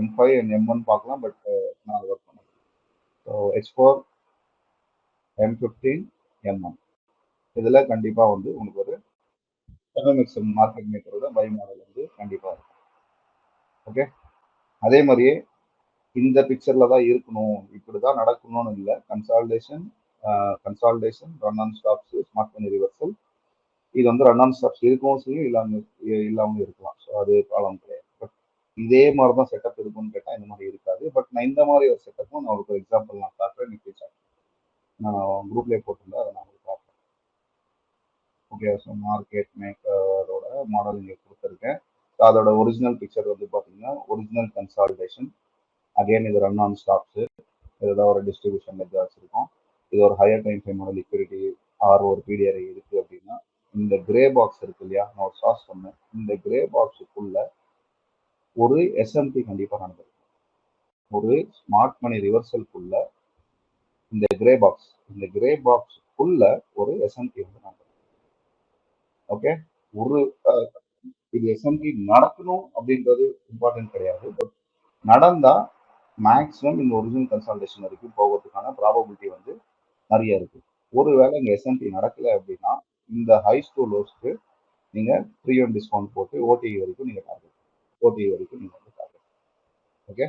M5 அண்ட் M1 பார்க்கலாம், பட் நான் ஒர்க் பண்ணேன். ஸோ H4, M15, M1 இதில் கண்டிப்பாக வந்து உங்களுக்கு ஒரு எம்எம்எக்ஸ்எம் மார்க்கெட் மேக்கரோட பை மாடல் வந்து கண்டிப்பாக இருக்கும். ஓகே, அதே மாதிரியே இந்த பிக்சர்ல தான் இருக்கணும், இப்படிதான் நடக்கணும்னு இல்லை. Consolidation, run on stops, smart money reversal. இது வந்து ரன் ஆன் ஸ்டாப்ஸ் இருக்கவும் செய்யும், இல்லாமல் இருக்கலாம். ஸோ அது ப்ராப்ளம் கிடையாது. பட் இதே மாதிரி தான் செட்டப் இருக்கும்னு கேட்டால் இந்த மாதிரி இருக்காது. பட் நான் இந்த மாதிரி ஒரு செட்டப்பும் நான் ஒரு எக்ஸாம்பிள் நான் காட்டுறேன். நிச்சயம் நான் குரூப்லேயே போட்டிருந்தேன், அதை நான் உங்களுக்கு காட்டுறேன். ஓகே, ஸோ மார்க்கெட் மேக்கரோட மாடல் இங்கே கொடுத்துருக்கேன். அதோட ஒரிஜினல் பிக்சர் வந்து பார்த்தீங்கன்னா ஒரிஜினல் கன்சால்டேஷன். அகைன் இது ரன் ஆன் ஸ்டாப்ஸ், இதுதான் ஒரு டிஸ்ட்ரிபியூஷன் லெஜ் வச்சிருக்கோம். இது ஒரு ஹையர் டைம் ஃப்ரேமோட லிக்விடிட்டி ஆர் ஒரு பிடிஆர்ஐ இருக்கு அப்படின்னா இந்த கிரே பாக்ஸ் இருக்கு இல்லையா, நான் ஒரு சாஸ் சொன்னேன். இந்த கிரே பாக்ஸுக்குள்ள ஒரு எஸ்எம்பி கண்டிப்பாக நடந்திருக்கும். ஒரு ஸ்மார்ட் மணி ரிவர்சலுக்குள்ள இந்த கிரே பாக்ஸுக்குள்ள ஒரு எஸ்எம்பி வந்து நடந்திருக்கும். ஓகே, ஒரு இது எஸ்எம்பி நடக்கணும் அப்படின்றது இம்பார்ட்டன்ட் கிடையாது. பட் நடந்தா மேக்ஸிமம் இந்த ஒரிஜினல் கன்சல்டேஷன் வரைக்கும் போகிறதுக்கான ப்ராபபிலிட்டி வந்து நிறைய இருக்கு. ஒருவேளை இங்க எஸ்எம்பி நடக்கல அப்படின்னா இந்த ஹைஸ் டு லோஸ்க்கு நீங்க ப்ரீமியம் டிஸ்கவுண்ட் போட்டு ஓடிஇ வரைக்கும் நீங்க டார்கெட், ஓடிஇ வரைக்கும் நீங்க வந்து டார்கெட். ஓகே,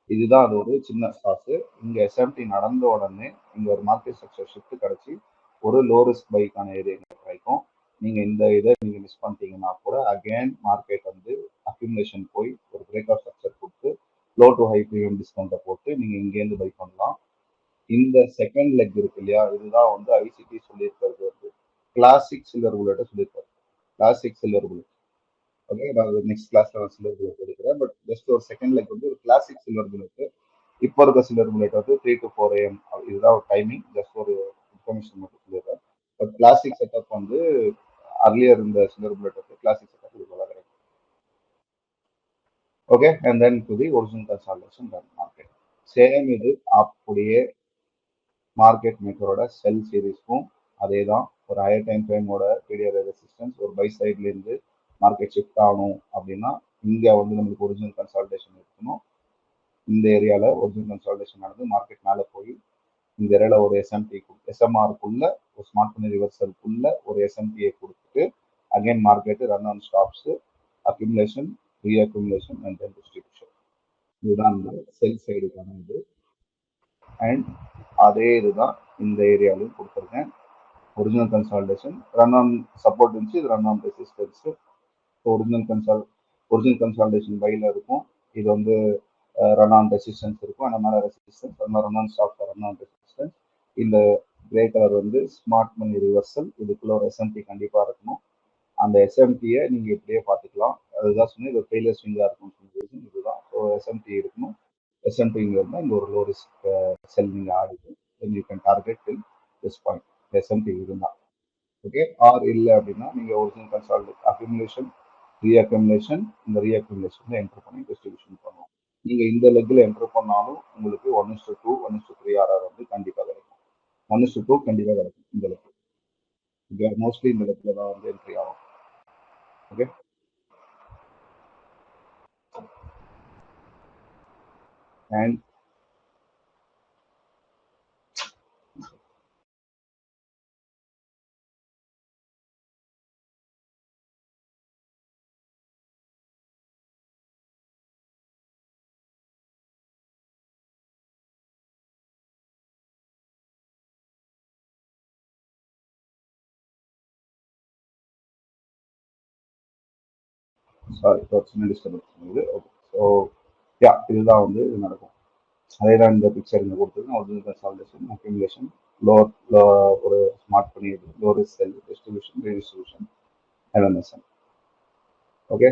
இதுதான் அது ஒரு சின்ன ஸ்டாக்கு. இங்க எஸ்எம்பி நடந்த உடனே இங்க ஒரு மார்க்கெட் ஸ்ட்ரக்சர் ஷிஃப்ட் கிடைச்சி ஒரு லோ ரிஸ்க் பைக்கான ஏரியா கிடைக்கும். நீங்க இந்த இதை நீங்க மிஸ் பண்ணிட்டீங்கன்னா கூட அகைன் மார்க்கெட் வந்து அக்யூமுலேஷன் போய் ஒரு பிரேக் ஆஃப் ஸ்ட்ரக்சர் கொடுத்து லோ டு ஹை ப்ரீமியம் டிஸ்கவுண்ட்டை போட்டு நீங்க இங்கேருந்து பை பண்ணலாம். இந்த செகண்ட் லெக் இருக்கு இல்லையா, இதுதான் வந்து ஐசிடி சொல்லியிருக்கிறது வந்து கிளாசிக் சில்வர் புல்லட்டை சொல்லியிருக்காரு. Classic silver bullet. ஓகே, நான் நெக்ஸ்ட் கிளாஸ்ல நான் சில்வர் புல்லட் எடுக்கிறேன். பட் ஜஸ்ட் ஒரு செகண்ட் லெக் வந்து ஒரு கிளாசிக் சில்வர் புல்லட். இப்போ இருக்க சில்வர் புல்லட் வந்து 3 to 4 AM இதுதான் ஒரு டைமிங். ஜஸ்ட் ஒரு இன்ஃபர்மேஷன் மட்டும் சொல்லிடுறேன். பட் கிளாசிக் செட்டப் வந்து அர்லியர் இந்த சில்வர் புல்லட் வந்து கிளாசிக் செட்டப் கிடைக்கும். Okay, and then to the original consolidation market. Same இது அப்படியே மார்க்கெட் மேக்கரோட செல் சீரீஸ்க்கும் அதே தான். ஒரு ஹையர் டைம் ஃப்ரேமோட பீரியட் ரெசிஸ்டன்ஸ் ஒரு பை சைட்லேருந்து மார்க்கெட் ஷிஃப்ட் ஆகணும் அப்படின்னா இங்கே வந்து நம்மளுக்கு ஒரிஜினல் கன்சால்டேஷன் இருக்கணும். இந்த ஏரியாவில் ஒரிஜினல் கன்சால்டேஷன் நடந்து மார்க்கெட் மேலே போய் இந்த ஏரியாவில் ஒரு எஸ்எம்ஆருக்குள்ள ஒரு ஸ்மார்ட் மணி ரிவர்சலுக்குள்ள ஒரு எஸ்எம்பியை கொடுத்துட்டு again market run on stops accumulation reaccumulation and then distribution. இதுதான் இந்த செல் சைடுக்கான இது. அண்ட் அதே இதுதான் இந்த ஏரியாவிலும் கொடுத்துருக்கேன். Original consolidation run on support இருந்துச்சு, இது run on resistance. Original consolidation பையில் இருக்கும், இது வந்து ரன் ஆன் ரெசிஸ்டன்ஸ் இருக்கும். அந்த மேலே resistance run on stop run on resistance. இந்த கிரே கலர் வந்து ஸ்மார்ட் மணி ரிவர்சல், இதுக்குள்ள ஒரு எஸ்எம்பி கண்டிப்பாக இருக்கணும். அந்த எஸ்எம்பியை நீங்கள் இப்படியே பார்த்துக்கலாம். அதுதான் சொன்னேன், இது ஃபெயிலியர் ஸ்விங்காக இருக்கும் சொன்ன இதுதான். ஸோ எஸ்எம்பி இருக்கணும். எஸ்எம்பி இங்கே இருந்தால் இங்கே ஒரு லோ ரிஸ்க் செல் நீங்கள் ஆடிட்டு then you can target till this point. SMP இருந்தால் ஓகே. ஆர் இல்லை அப்படின்னா நீங்கள் ஒரிஜினல் கன்சால்டேட் அக்யூமுலேஷன் ரீஅக்யூமுலேஷன், இந்த ரீஅக்யூமுலேஷனில் என்டர் பண்ணி டிஸ்ட்ரிபியூஷன் பண்ணலாம். நீங்கள் இந்த லெக்கில் என்டர் பண்ணாலும் உங்களுக்கு 1:2 1:3 ஆர்ஆர் வந்து கண்டிப்பாக கிடைக்கும். 1:2 கண்டிப்பாக கிடைக்கும் இந்த லெக்கில். மோஸ்ட்லி இந்த லெக்கில் தான் வந்து என்ட்ரி ஆகும். ஓகே. அண்ட் சாரி சின்ன டிஸ்டர்பன்ஸ் பண்ணுது. ஓகே. ஸோ யா இதுதான் வந்து இது நடக்கும். அதே தான் இந்த பிக்சர் இங்கே கொடுத்துருக்கேன். ஒரிஜினல் கன்சால்டேஷன் அக்யூமுலேஷன் லோ ஒரு ஸ்மார்ட் பண்ணி லோ ரிஸ்க் செல் டிஸ்ட்ரிபியூஷன் ரீடிஸ்ட்ரிபியூஷன் எல்எம்எஸ்என். ஓகே.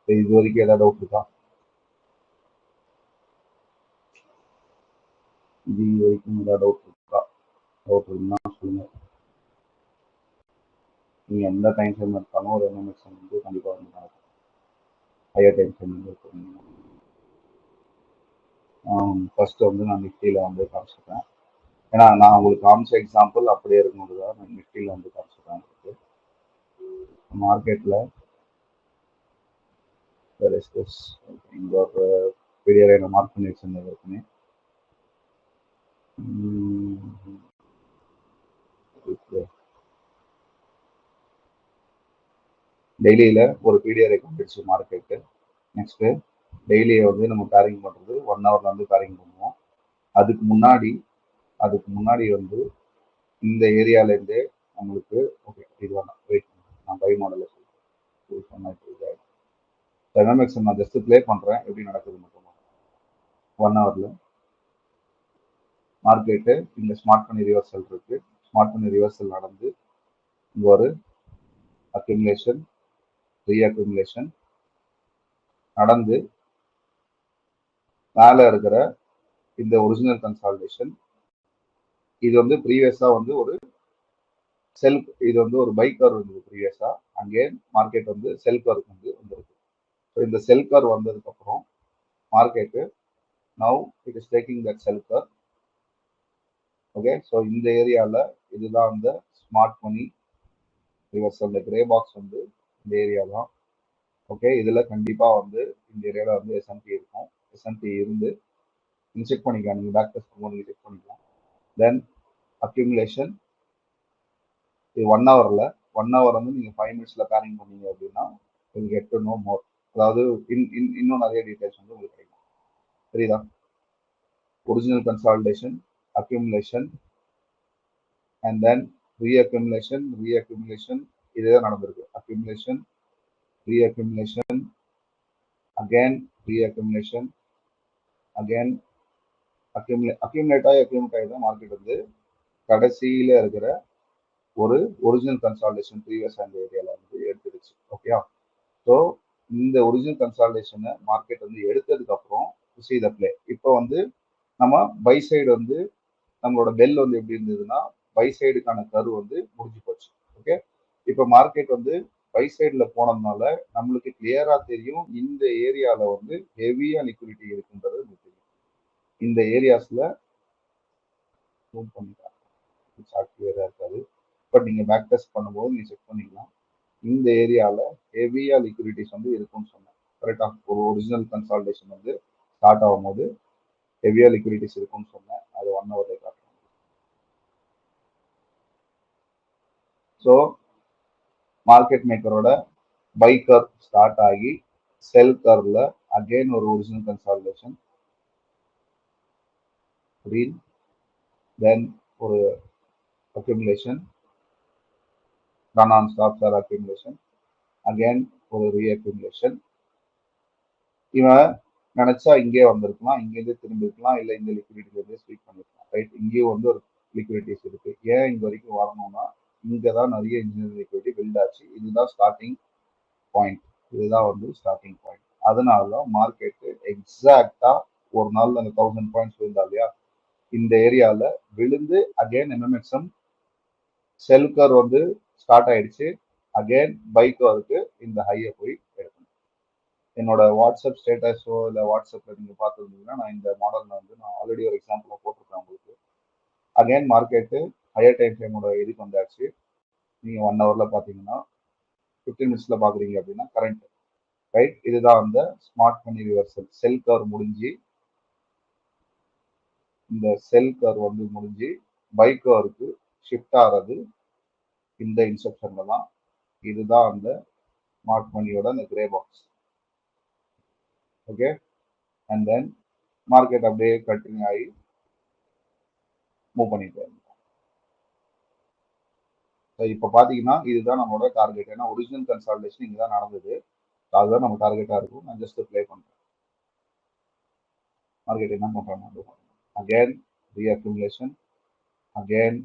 இது வரைக்கும் ஏதாவது டவுட் இருக்கா? இது வரைக்கும் ஏதாவது டவுட் இருக்கா? டவுட் இருக்குன்னா சொல்லுங்க. நீங்கள் எந்த டைம் ஃப்ரேம் எடுத்தாலும் ஒரு எல்எம்எஸ்என் வந்து கண்டிப்பாக வந்து நடக்கும். ஹையர் டைம் ஃப்ரேம் வந்து ஃபர்ஸ்ட் வந்து நான் நிஃப்டியில் வந்து காமிச்சிருக்கேன். ஏன்னா நான் உங்களுக்கு காமிச்ச எக்ஸாம்பிள் அப்படியே இருக்கும்போது தான் நான் நிஃப்டியில் வந்து காமிச்சிருக்கேன். உங்களுக்கு மார்க்கெட்டில் இங்கே ஒரு பெரிய என்ன மார்க் பண்ணி வச்சிருந்தது இருக்குன்னு டெய்லியில் ஒரு பிடிஆரை கண்டுச்சு மார்க்கெட்டு. நெக்ஸ்ட்டு டெய்லியை வந்து நம்ம பேரிங் பண்ணுறது 1 ஹவரில் வந்து பேரிங் பண்ணுவோம். அதுக்கு முன்னாடி வந்து இந்த ஏரியாவிலேருந்தே நம்மளுக்கு ஓகே இது வேணாம் வெயிட் நான் பை மாடலில் சொல்கிறேன். டைனாமிக்ஸ் நான் ஜஸ்ட் ப்ளே பண்ணுறேன் எப்படி நடக்குது மட்டும். 1 ஹவரில் மார்க்கெட்டு இந்த ஸ்மார்ட் மணி ரிவர்சல் இருக்கு. ஸ்மார்ட் மணி ரிவர்சல் நடந்து இங்கே ஒரு அக்யூமுலேஷன் ரீஅக்யூமுலேஷன் நடந்து மேலே இருக்கிற இந்த ஒரிஜினல் கன்சால்டேஷன் இது வந்து ப்ரீவியஸாக வந்து ஒரு செல், இது வந்து ஒரு பை கர்வ் இருந்தது ப்ரீவியஸாக. அங்கே மார்க்கெட் வந்து செல் கர்வ் வந்து வந்திருக்கு. ஸோ இந்த செல் கர்வ் வந்ததுக்கப்புறம் market now it is taking that sell curve. Okay. So இந்த ஏரியாவில் இதுதான் அந்த ஸ்மார்ட் மணி ரிவர்சல். இந்த கிரே பாக்ஸ் வந்து இந்த ஏரியா தான். ஓகே. இதில் கண்டிப்பாக வந்து இந்த ஏரியாவில் வந்து எஸ்எம்பி இருக்கும். எஸ்எம்பி இருந்து நீங்கள் செக் பண்ணிக்கலாம். நீங்கள் பேக் டெஸ்ட் பண்ணும்போது நீங்கள் செக் பண்ணிக்கலாம். தென் அக்யூமுலேஷன் இது 1 ஹவரில் 1 ஹவர் வந்து நீங்கள் 5 மினிட்ஸில் பேரிங் பண்ணீங்க அப்படின்னா will get to know more. அதாவது இன்னும் நிறைய டீட்டெயில்ஸ் வந்து உங்களுக்கு கிடைக்கும். சரிதா? Original consolidation accumulation and then reaccumulation இதுதான் நடந்திருக்கு. Accumulation reaccumulation again reaccumulation again accumulate ஆகி தான் மார்க்கெட் வந்து கடைசியில் இருக்கிற ஒரு ஒரிஜினல் கன்சால்டேஷன் ப்ரீவியஸ் அந்த ஏரியாவில் வந்து எடுத்துருச்சு. ஓகேயா? ஸோ இந்த ஒரிஜினல் கன்சால்டேஷனை மார்க்கெட் வந்து எடுத்ததுக்கப்புறம் சி த பிளே. இப்போ வந்து நம்ம பை சைடு வந்து நம்மளோட பெல் வந்து எப்படி இருந்ததுன்னா பை சைடுக்கான கர்வ் வந்து முடிஞ்சு போச்சு. ஓகே. இப்போ மார்க்கெட் வந்து பை சைடில் போனதுனால நம்மளுக்கு கிளியரா தெரியும் இந்த ஏரியால வந்து ஹெவியா லிக்விடிட்டி இருக்குன்றது நமக்கு தெரியும். இந்த ஏரியாஸ்ல கிளியரா இருக்காது, பட் நீங்க பேக் டெஸ்ட் பண்ணும்போது நீங்க செக் பண்ணிக்கலாம். இந்த ஏரியால ஹெவியா லிக்விடிட்டிஸ் வந்து இருக்கும்னு சொன்னேன் கரெக்டா. ஒரு ஒரிஜினல் கன்சால்டேஷன் வந்து ஸ்டார்ட் ஆகும்போது ஹெவியா லிக்விடிட்டிஸ் இருக்கும்னு சொன்னேன். அது 1 ஹவர்ல காட்டுறேன். ஸோ மார்க்கெட் மேக்கரோட பை கர்வ் ஸ்டார்ட் ஆகி செல் கர்வ்ல அகைன் ஒரு ஒரிஜினல் கன்சால்டேஷன், தென் ஒரு accumulation, run on stops or accumulation, again ஒரு ரீஅக்யூமுலேஷன். இவன் நினைச்சா இங்கே வந்திருக்கலாம், இங்கேருந்து திரும்பி இருக்கலாம், இல்லை இந்த லிக்விடிட்டிலேருந்து ஸ்வீப் பண்ணிருக்கலாம். ரைட், இங்கேயும் வந்து ஒரு லிக்விடிட்டிஸ் இருக்கு. ஏன் இங்க வரைக்கும் வரணும்னா இங்கே தான் நிறைய இன்ஜினியரிங் லிக்விடிட்டி பில்ட் ஆச்சு. இதுதான் ஸ்டார்டிங் பாயிண்ட், இதுதான் வந்து ஸ்டார்டிங் பாயிண்ட். அதனால தான் மார்க்கெட்டு எக்ஸாக்டா ஒரு நாள் அந்த 1000 பாயிண்ட்ஸ் விழுந்தா இல்லையா, இந்த ஏரியால விழுந்து அகைன் எம்எம்எக்ஸ்எம் செல் கர்வ் வந்து ஸ்டார்ட் ஆயிடுச்சு. அகைன் பை கர்வுக்கு இந்த ஹையை போய் எடுக்கணும். என்னோட வாட்ஸ்அப் ஸ்டேட்டஸோ இல்லை வாட்ஸ்அப்ல நீங்க பார்த்துருந்தீங்கன்னா நான் இந்த மாடல்ல வந்து நான் ஆல்ரெடி ஒரு எக்ஸாம்பிளா போட்டிருக்கேன் உங்களுக்கு. அகைன் மார்க்கெட்டு ஹையர் டைம் ஃப்ரேமோட இதுக்கு வந்தாச்சு. நீங்க 1 ஹவர்ல பாத்தீங்கன்னா 15 மினிட்ஸ்ல பாக்குறீங்க அப்படின்னா கரண்ட் ரைட், இதுதான் அந்த ஸ்மார்ட் மணி ரிவர்சல். செல் கர்வ் முடிஞ்சு இந்த செல் கர்வ் வந்து முடிஞ்சு பை கர்வுக்கு ஷிஃப்ட் ஆகிறது இந்த இன்செப்ஷன்ல தான். இதுதான் அந்த ஸ்மார்ட் மணியோட அந்த grey box. Okay, and then market அப்படியே கண்டினியூ ஆகி மூவ் பண்ணிட்டு இப்போ பாத்தீங்கன்னா இதுதான் நம்மளோட டார்கெட். ஏன்னா ஒரிஜினல் கன்சால்டேஷன் இங்கே தான் நடந்தது, அதுதான் நம்ம டார்கெட்டா இருக்கும். நான் ஜஸ்ட் ப்ளே பண்றேன். மார்க்கெட் என்ன பண்றாங்க, அகைன் ரீஅக்யூமுலேஷன், அகைன்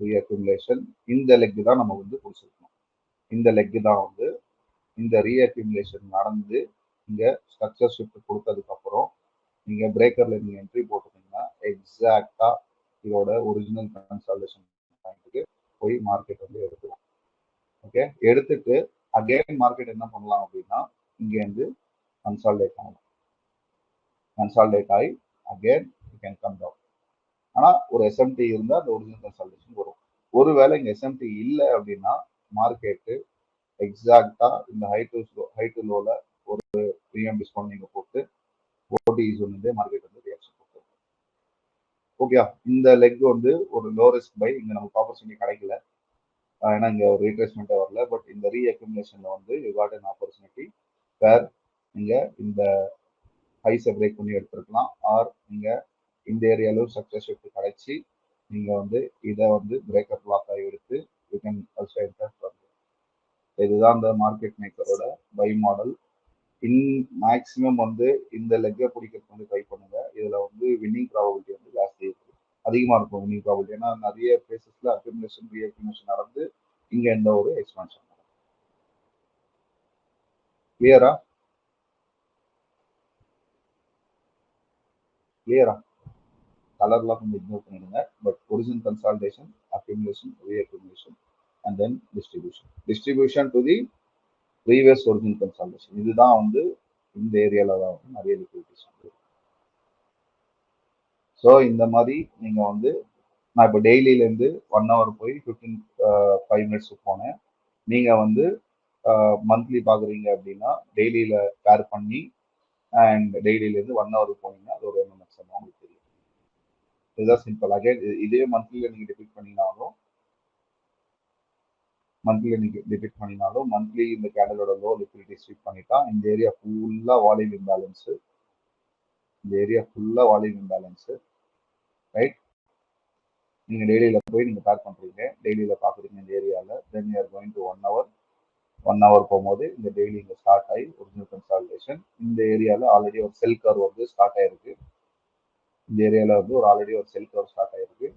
ரீஅக்யூமுலேஷன். இந்த லெக் தான் நம்ம வந்து பிடிச்சிருக்கணும். இந்த லெக் தான் வந்து இந்த ரீஅக்யூமுலேஷன் நடந்து இங்க ஸ்ட்ரக்சர் ஷிஃப்ட் கொடுத்ததுக்கு அப்புறம் நீங்க பிரேக்கர்ல நீங்க என்ட்ரி போட்டுட்டீங்கன்னா எக்ஸாக்டா இதோட ஒரிஜினல் கன்சால்டேஷன் பாயிண்ட்டுக்கு போய் மார்க்கெட் வந்து எடுத்துரும். ஓகே, எடுத்துட்டு அகைன் மார்க்கெட் என்ன பண்ணலாம் அப்படின்னா இங்க இருந்து கன்சால்டேட் ஆகும். கன்சால்டேட் ஆகி again you can come down. ஆனா ஒரு எஸ்எம்டி இருந்தா அந்த ஒரிஜினல் கன்சால்டேஷன் வரும். ஒருவேளை இங்க எஸ்எம்டி இல்லை அப்படின்னா மார்க்கெட்டு எக்ஸாக்டா இந்த ஹை டு லோல ஒரு ப்ரீமியம் டிஸ்கவுண்ட் நீங்க போட்டு ஓடி சொன்னதே மார்க்கெட் வந்து ரியாக்ஷன் போட்டு. ஓகே, இந்த லெக் வந்து ஒரு லோ ரிஸ்க் பை. இங்க நமக்கு ஆப்பர்ச்சுனிட்டி கிடைக்கல, ஏன்னா இங்க ஒரு ரீட்ரேஸ்மெண்ட்டே வரல. பட் இந்த ரீஅக்யூமுலேஷன்ல வந்து you got an opportunity where நீங்க இந்த ஹைஸை பிரேக் பண்ணி எடுத்துருக்கலாம், ஆர் நீங்க இந்த ஏரியாலும் சக்சஸ் ஷிஃப்ட் கிடைச்சி நீங்க வந்து இதை வந்து பிரேக்கப் பிளாக் ஆகி எடுத்து யூ கேன் ஆல்சோ என்டர் பண்ணுங்க. இதுதான் இந்த மார்க்கெட் மேக்கரோட பை மாடல். மேக்ஸிமம் வந்து இந்த லெக்கை பிடிக்கிறதுக்கு வந்து ட்ரை பண்ணுங்க. இதுல வந்து வின்னிங் ப்ராபபிலிட்டி வந்து ஜாஸ்தி இருக்கு, அதிகமா இருக்கும் வின்னிங் ப்ராபபிலிட்டி. ஏன்னா நிறைய பிளேசஸ்ல அக்யூமுலேஷன் ரீஅக்யூமுலேஷன் நடந்து இங்க எந்த ஒரு எக்ஸ்பான்ஷன். கிளியரா கிளியரா கலர்லாம் கொஞ்சம் இக்னோர் பண்ணிடுங்க. But original consolidation, accumulation, reaccumulation, and then distribution to the previous original consolidation. இதுதான் வந்து இந்த ஏரியால தான் வந்து நிறைய லிக்விடிட்டிஸ் வந்து. ஸோ இந்த மாதிரி நீங்க வந்து நான் இப்போ டெய்லியிலேருந்து 1 ஹவர் போய் 5 மினிட்ஸ் போனேன். நீங்க வந்து மந்த்லி பாக்குறீங்க அப்படின்னா டெய்லியில பேர் பண்ணி அண்ட் டெய்லியிலேருந்து 1 ஹவர் போனீங்கன்னா அது ஒரு எம்எம்எக்ஸ் உங்களுக்கு தெரியும். இதுதான் சிம்பிள். அகைன் இதே மந்த்லியில நீங்க டிபிட் பண்ணினாலும் மந்த்லி இந்த கேண்டலோட லோ லிக்விடிட்டி ஸ்வீப் பண்ணிட்டா இந்த ஏரியா ஃபுல்லா வால்யூம் இம்பேலன்ஸ். ரைட், நீங்க டெய்லியில போய் நீங்க பேர் பண்றீங்க, டெய்லியில பாக்குறீங்க இந்த ஏரியால, then you are going to 1 hour போகும்போது இந்த டெய்லி இங்க ஸ்டார்ட் ஆகி ஒரிஜினல் கன்சால்டேஷன் இந்த ஏரியால ஆல்ரெடி ஒரு செல் கர்வ் வந்து ஸ்டார்ட் ஆயிருக்கு. இந்த ஏரியால வந்து ஒரு ஆல்ரெடி ஒரு செல் கர்வ் ஸ்டார்ட் ஆயிருக்கு.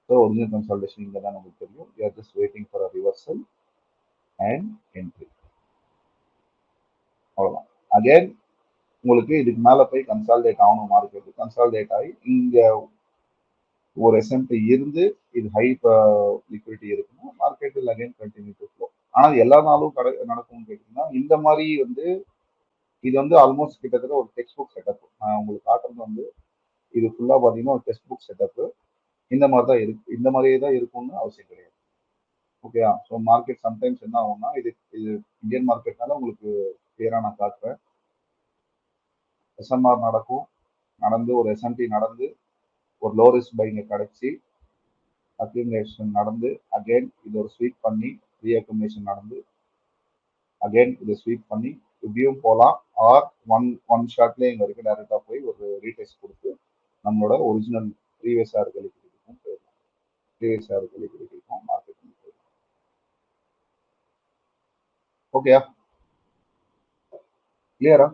ஸோ ஒரிஜினல் கன்சால்டேஷன் இங்க தான் நமக்கு தெரியும். You are just waiting for a reversal and entry. அவ்வளவுதான். அகைன் உங்களுக்கு இதுக்கு மேல போய் கன்சால்டேட் ஆகணும், மார்க்கெட் கன்சால்டேட் ஆகி இங்க ஒரு எஸ்எம்பி இருந்து இது ஹை லிக்விடிட்டி இருக்குன்னா market will again continue to flow. ஆனால் எல்லா நாளும் நடக்கும்னு கேட்டிங்கன்னா இந்த மாதிரி வந்து இது வந்து ஆல்மோஸ்ட் கிட்டத்தட்ட ஒரு டெக்ஸ்ட் புக் செட்டப். நான் உங்களுக்கு காட்டுறது வந்து இது ஃபுல்லாக பார்த்தீங்கன்னா ஒரு டெக்ஸ்ட் புக் செட்டப்பு. இந்த மாதிரி தான் இருக்கு, இந்த மாதிரியே தான் இருக்கும்னு அவசியம் கிடையாது. ஓகேயா? ஸோ மார்க்கெட் சம்டைம்ஸ் என்ன ஆகும்னா இது இது இந்தியன் மார்க்கெட்னால உங்களுக்கு கிளியராக நான் காட்டுறேன். எஸ்எம்ஆர் நடக்கும், நடந்து ஒரு எஸ்எம்டி நடந்து ஒரு லோ ரிஸ்க் பைங்க கிடைச்சி அக்யூமுலேஷன் நடந்து அகைன் இது ஒரு ஸ்வீப் பண்ணி ரீஅக்யூமுலேஷன் நடந்து அகைன் இதை ஸ்வீப் பண்ணி இப்படியும் போகலாம். ஆர் ஒன் ஷாட்லேயே இங்கே வரைக்கும் டேரெக்டாக போய் ஒரு ரீடெஸ்ட் கொடுத்து நம்மளோட ஒரிஜினல் ப்ரீவியஸ் ஆர் கலிபிலிட்டிக்கும் போயிடலாம். ப்ரீவியஸ் ஆர் கலிபிலிட்டிக்கும் மார்க்கெட் போயிடலாம். ஓகேயா? கிளியரா?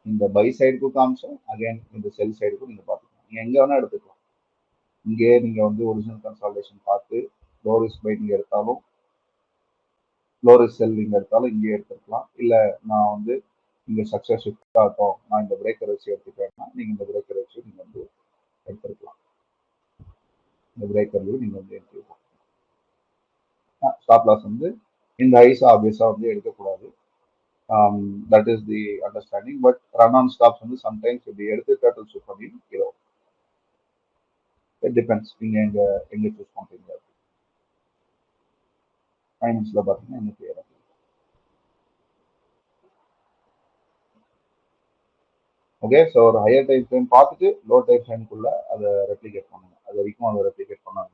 இந்த பை சைடுக்கும் காமிச்சோம், அகைன் இந்த செல் சைடுக்கும் நீங்கள் பார்த்துக்கலாம். நீங்கள் எங்கே வேணால் எடுத்துக்கலாம். இங்கே நீங்கள் வந்து ஒரிஜினல் கன்சால்டேஷன் பார்த்து லோ ரிஸ்க் பை நீங்கள் எடுத்தாலும் லோ ரிஸ்க் செல் நீங்கள் எடுத்தாலும் இங்கே எடுத்துக்கலாம். இல்லை நான் வந்து இங்கே சக்ஸஸ் ஷிஃப்ட் ஆகட்டும், நான் இந்த பிரேக்கர் வச்சு எடுத்துக்கிறேன்னா நீங்கள் இந்த பிரேக்கர் வச்சு நீங்கள் வந்து எடுத்துருக்கலாம். இந்த பிரேக்கர்லையும் நீங்கள் வந்து எடுத்துக்கலாம். ஸ்டாப் லாஸ் வந்து இந்த ஐஸ் ஆப்வியஸாக வந்து எடுக்கக்கூடாது. That is the understanding. But run on stops வந்து சம்டைம்ஸ் இப்படி எடுத்து டேர்ட்டில் ஷூட் பண்ணி கீழே இட் டிபெண்ட்ஸ் நீங்கள் எங்கே சூஸ் பண்ணுறீங்க. ஃபைனான்ஸில் பார்த்தீங்கன்னா இன்னும் கிளியராக. ஓகே, ஸோ ஒரு ஹையர் டைம் ஃப்ரேம் பார்த்துட்டு லோ டைம் ஃப்ரேம்குள்ள அதை ரெப்ளிகேட் பண்ணுங்க. அது வரைக்கும் அதை ரெப்ளிகேட் பண்ணாங்க.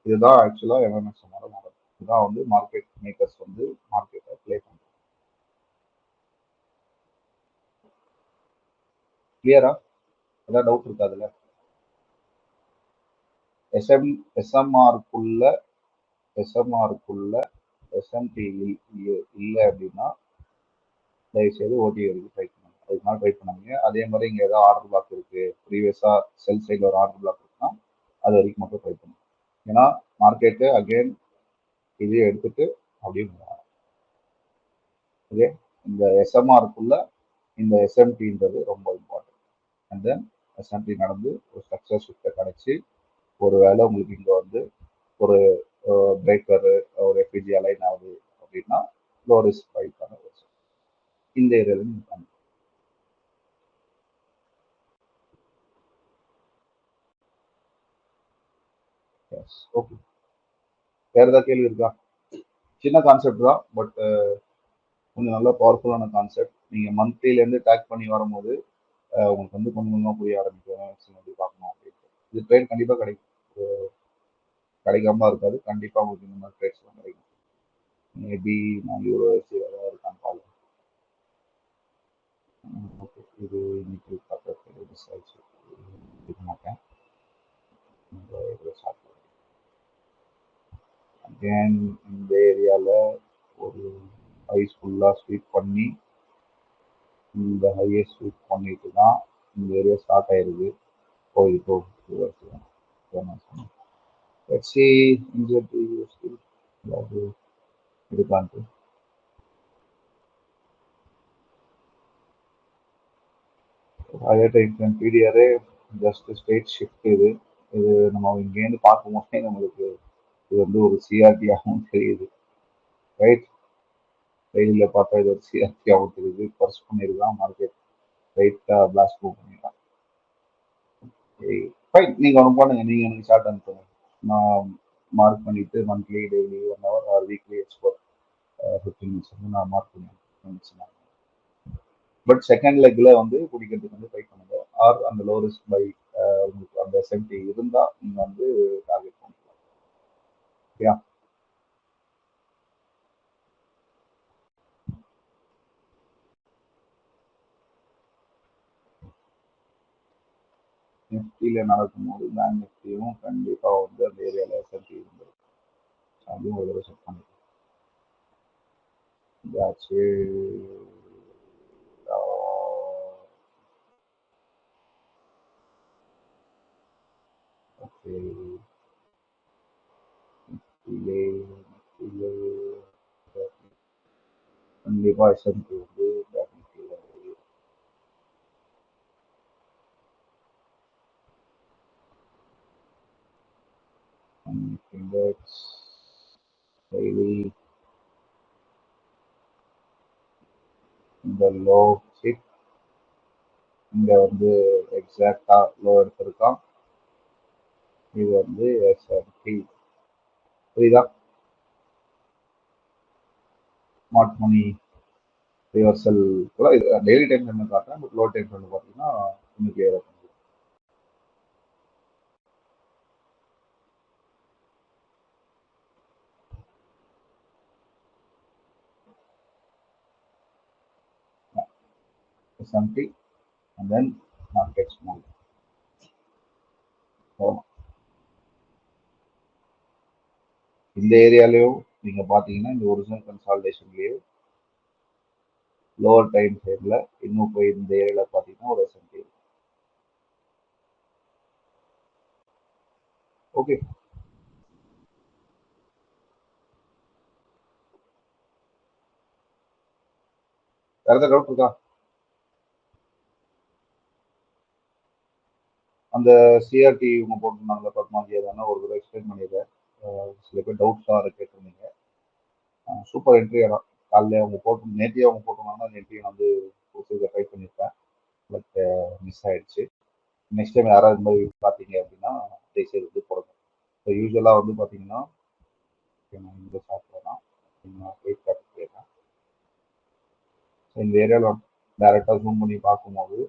இதுதான் ஆக்சுவலாக எம்எம்எக்ஸோட மாடல். இதுதான் வந்து மார்க்கெட் மேக்கர்ஸ் வந்து மார்க்கெட்டை ப்ளே பண்ணுறாங்க. கிளியரா? ஏதாவது டவுட் இருக்காதுல்ல? எஸ்எம்ஆருக்குள்ள எஸ்எம்டி இல்லை அப்படின்னா தயவுசெய்து ஓடி வரைக்கும் ட்ரை பண்ணுங்க. அதுக்கு மேலே ட்ரை பண்ணாங்க. அதே மாதிரி இங்கே ஏதாவது ஆர்டர் பிளாக் இருக்கு, ப்ரீவியஸாக செல் சைடில் ஒரு ஆர்டர் பிளாக் இருக்குன்னா அது வரைக்கும் மட்டும் ட்ரை பண்ணுங்க. ஏன்னா மார்க்கெட்டு அகெயின் இது எடுத்துட்டு அப்படியே ஓகே. இந்த எஸ்எம்ஆருக்குள்ள இந்த எஸ்எம்டின்றது ரொம்ப இம்பார்ட்டன்ட். அண்ட் தென் எஸ்எம்டி நடந்து ஒரு சக்ஸஸ் ஷிஃப்ட்டை கிடைச்சி ஒரு வேலை உங்களுக்கு இங்கே வந்து ஒரு பிரேக்கரு ஒரு எஃபிஜி அலைன் ஆகுது அப்படின்னா லோ ரிஸ்க் பைக்கான இந்த ஏரியாவில் நீங்கள் பண்ணுங்க. ஓகே, வேற ஏதாவது கேள்வி இருக்கா? சின்ன கான்செப்ட் தான், பட் கொஞ்சம் நல்ல பவர்ஃபுல்லான கான்செப்ட். நீங்கள் மந்த்லிலேருந்து டேக் பண்ணி வரும்போது உங்களுக்கு வந்து கொஞ்சம் கொஞ்சமாக புரிய ஆரம்பிக்கும் எப்படி பார்க்கணும் அப்படின்ட்டு. இது ட்ரேட் கண்டிப்பாக கிடைக்காம இருக்காது. கண்டிப்பாக உங்களுக்கு இந்த மாதிரி ட்ரேட்ஸ்லாம் கிடைக்கும். மேபி நான் யூரோசி ஏதாவது இருக்கான்னு பார்க்கலாம். ஓகே, இது இன்னைக்கு பக்கத்தில் மிஸ் ஆயிடுச்சு, இருக்க மாட்டேன். அகேன் இந்த ஏரியாவில் ஒரு ஐஸ் ஃபுல்லாக ஸ்வீப் பண்ணி இந்த ஹையை ஸ்வீப் பண்ணிட்டு தான் இந்த ஏரியா ஸ்டார்ட் ஆயிருக்கு. போயிட்டு வச்சு இன்ஜெக்ட் ஏதாவது இருக்கான்ட்டு ஹையர் டைம் பீடியரே ஜஸ்ட் ஸ்ட்ரெயிட் ஷிஃப்ட். இது நம்ம இங்கேருந்து பார்க்கும்போதே நம்மளுக்கு இது வந்து ஒரு சிஆர்டியாகவும் தெரியுது. ரைட், டெய்லியில் பார்த்தா இது ஒரு சிஆர்டியாகவும் தெரியுது. பர்ஸ் பண்ணியிருக்கான் மார்க்கெட் ரைட்டாக பிளாஸ்ட் மூவ் பண்ணிடலாம். ஃபைன், நீங்கள் ஒன்று பண்ணுங்க, நீங்கள் எனக்கு ஷார்ட் அனுப்புங்க. நான் மார்க் பண்ணிவிட்டு monthly daily 1 hour R weekly export 15 minutes வந்து நான் மார்க் பண்ணுவேன். பட் செகண்ட் லெக்ல வந்து குடிக்கிறதுக்கு வந்து ட்ரை பண்ணுங்க. ஆர் அந்த லோ ரிஸ்க் பை உங்களுக்கு அந்த எஸ்எம்டி இருந்தால் நீங்கள் வந்து டார்கெட் பண்ணிக்கலாம். ஓகே, நிஃப்டியில் நடக்கும்போது பேங்க் நிஃப்டியும் கண்டிப்பாக வந்து அந்த ஏரியாவில் எஸ்எம்டி இருந்தது. அதுவும் ஒரு தடவை செக் பண்ணிக்கலாம். இதாச்சு. ஓகே, கண்டிப்பாக எஸ்எம்டி வந்து பேங்க் நிஃப்டியில் index daily இந்த லோ ஹிட் இங்க வந்து எக்ஸாக்டா லோ எடுத்திருக்கான். இது வந்து S&P புரியுதா? ஸ்மார்ட் மணி ரிவர்சல் கூட இது டெய்லி டைம் ஃப்ரேம்ல காட்டுறேன். பட் லோ டைம் ஃப்ரேம்ல பார்த்தீங்கன்னா இன்னைக்கு S&P and then markets move. இந்த ஏரியாலையும் நீங்க பாத்தீங்கன்னா இந்த ஒரிஜினல் கன்சால்டேஷன்லயே லோவர் டைம் ஃப்ரேம்ல இன்னும் போய் இந்த ஏரியால பாத்தீங்கன்னா ஒரு S&P. ஓகே, வேற ஏதாவது டவுட் இருக்கா? அந்த சிஆர்டி இவங்க போட்டிருந்தாங்களா பத்மாஜி, தானே ஒரு தடவை எக்ஸ்பிளைன் பண்ணிடுறேன். சில பேர் டவுட்ஸாக அதை கேட்டிருந்தீங்க. சூப்பர் என்ட்ரி இடம் காலையில் அவங்க போட்டு நேற்றே அவங்க போட்டிருந்தாங்கன்னா அந்த என்ட்ரி வந்து ட்ரை பண்ணியிருப்பேன். பட் மிஸ் ஆயிடுச்சு. நெக்ஸ்ட் டைம் யாராவது இந்த மாதிரி பார்த்தீங்க அப்படின்னா தயவுசெய்து வந்து போடுங்க. ஸோ யூஸ்வலாக வந்து பார்த்தீங்கன்னா இந்த சாப்பிட்றேன் வெயிட் காட்டுறேன். இந்த ஏரியாவில் டைரெக்டாக ஜூம் பண்ணி பார்க்கும்போது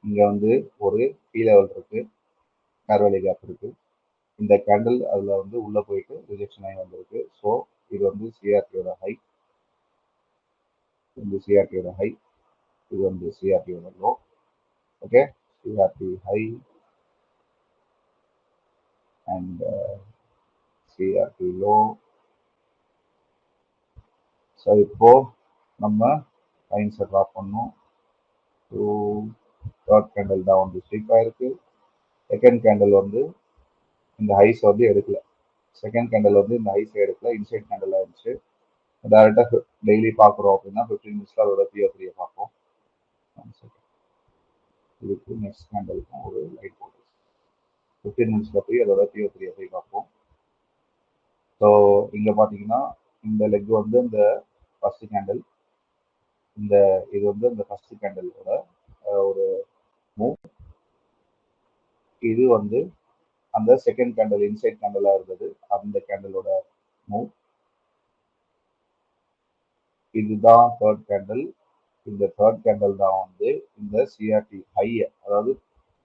இங்கே வந்து ஒரு கீ லெவல் இருக்கு, ஃபேர்வேலி கேப் இருக்கு. இந்த கேண்டில் அதில் வந்து உள்ளே போயிட்டு ரிஜெக்ஷன் ஆகி வந்திருக்கு. ஸோ இது வந்து சிஆர்டியோட ஹை, இந்த சிஆர்டியோட ஹை, இது வந்து சிஆர்டியோட low. Okay, CRT high and CRT low. So இப்போ நம்ம லைன்ஸை ட்ராப் பண்ணோம். தேர்ட் கேண்டில் தான் வந்து ஸ்வீப் ஆயிருக்கு. செகண்ட் கேண்டில் வந்து இந்த ஹைஸ் வந்து எடுக்கல. செகண்ட் கேண்டில் வந்து இந்த ஹைஸ் எடுக்கல, இன்சைட் கேண்டில் ஆயிடுச்சு. டேரெக்டாக டெய்லி பார்க்குறோம் அப்படின்னா 15 மினிட்ஸில் அதோட பிஓ3 பார்ப்போம். இதுக்கு நெக்ஸ்ட் கேண்டலுக்கும் ஒரு லைட் போட்டு 15 மினிட்ஸில் போய் அதோட பிஓ3 போய் பார்ப்போம். ஸோ இங்கே பார்த்தீங்கன்னா இந்த லெக் வந்து இந்த ஃபர்ஸ்ட் கேண்டில், இந்த இது வந்து இந்த ஃபர்ஸ்ட் கேண்டலோட ஒரு மூவ். இது வந்து அந்த செகண்ட் கேண்டல் இன்சைட் கேண்டலா இருந்தது, அந்த கேண்டலோட மூவ். இதுதான் தேர்ட் கேண்டல். இந்த தேர்ட் கேண்டல் தான் வந்து இந்த சிஆர்டி ஹைய, அதாவது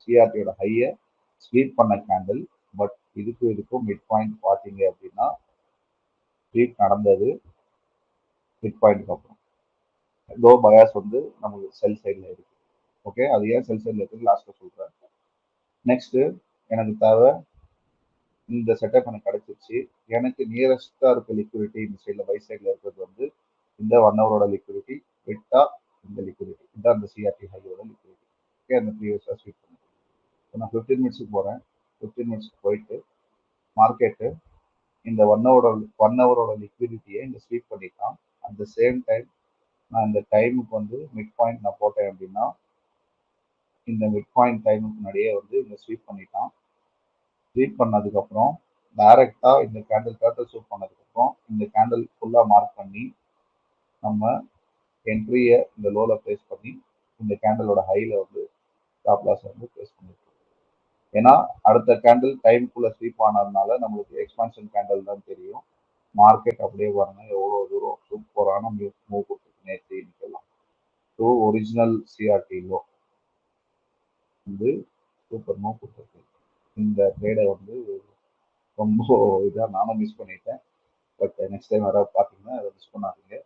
சிஆர்டியோட ஹைய ஸ்வீப் பண்ண கேண்டல். பட் இதுக்கும் மிட் பாயிண்ட் பார்த்தீங்க அப்படின்னா ஸ்வீப் நடந்தது மிட் பாயிண்ட்க்கு அப்புறம் லோ பயாஸ் வந்து நமக்கு செல் சைடில் இருக்கு. ஓகே, அது ஏன் செல் சைடில் இருக்கு லாஸ்ட்ல சொல்றேன். நெக்ஸ்ட் எனக்கு தேவை இந்த செட்டப் எனக்கு கிடைச்சிருச்சு. எனக்கு நியரஸ்டா இருக்க லிக்விடிட்டி இந்த சைடில் பை சைடில் இருக்கிறது வந்து இந்த 1 ஹவரோட லிக்விடிட்டி, விட்டா இந்த லிக்விடிட்டி, இதுதான் அந்த சிஆர்டி ஹையோட லிக்விடிட்டி. ஓகே, அந்த ப்ரீவியஸாக ஸ்வீப் பண்ணி நான் 15 மினிட்ஸுக்கு போகிறேன். 15 மினிட்ஸ்க்கு போயிட்டு மார்க்கெட்டு இந்த 1 ஹவரோட லிக்விடிட்டியை இங்கே ஸ்வீப் பண்ணிட்டான். அட் த சேம் டைம் நான் இந்த டைமுக்கு வந்து மிட் பாயிண்ட் நான் போட்டேன் அப்படின்னா இந்த மிட் பாயிண்ட் டைமுக்கு முன்னாடியே வந்து இங்கே ஸ்வீப் பண்ணிட்டான். ஸ்வீப் பண்ணதுக்கப்புறம் டைரெக்டாக இந்த கேண்டில் டோட்டல் ஸ்வீப் பண்ணதுக்கப்புறம் இந்த கேண்டில் ஃபுல்லாக மார்க் பண்ணி நம்ம என்ட்ரியை இந்த லோவில் ப்ளேஸ் பண்ணி இந்த கேண்டலோட ஹையில் வந்து ஸ்டாப் லாஸ் வந்து ப்ளேஸ் பண்ணிருக்கோம். ஏன்னா அடுத்த கேண்டில் டைமுக்குள்ள ஸ்வீப் ஆனதுனால நம்மளுக்கு எக்ஸ்பான்ஷன் கேண்டில் தான் தெரியும். மார்க்கெட் அப்படியே பாருங்க எவ்வளோ தூரம் சூப்பரான மூவ் கொடுத்துருக்கு நேற்று இன்னைக்கெல்லாம். ஸோ ஒரிஜினல் சிஆர்டி லோ வந்து சூப்பர் மூவ் கொடுத்துருக்கு. இந்த ட்ரேடை வந்து ரொம்ப இதாக நானும் மிஸ் பண்ணிட்டேன். பட் நெக்ஸ்ட் டைம் யாராவது பார்த்தீங்கன்னா அதை மிஸ் பண்ணாதீங்க.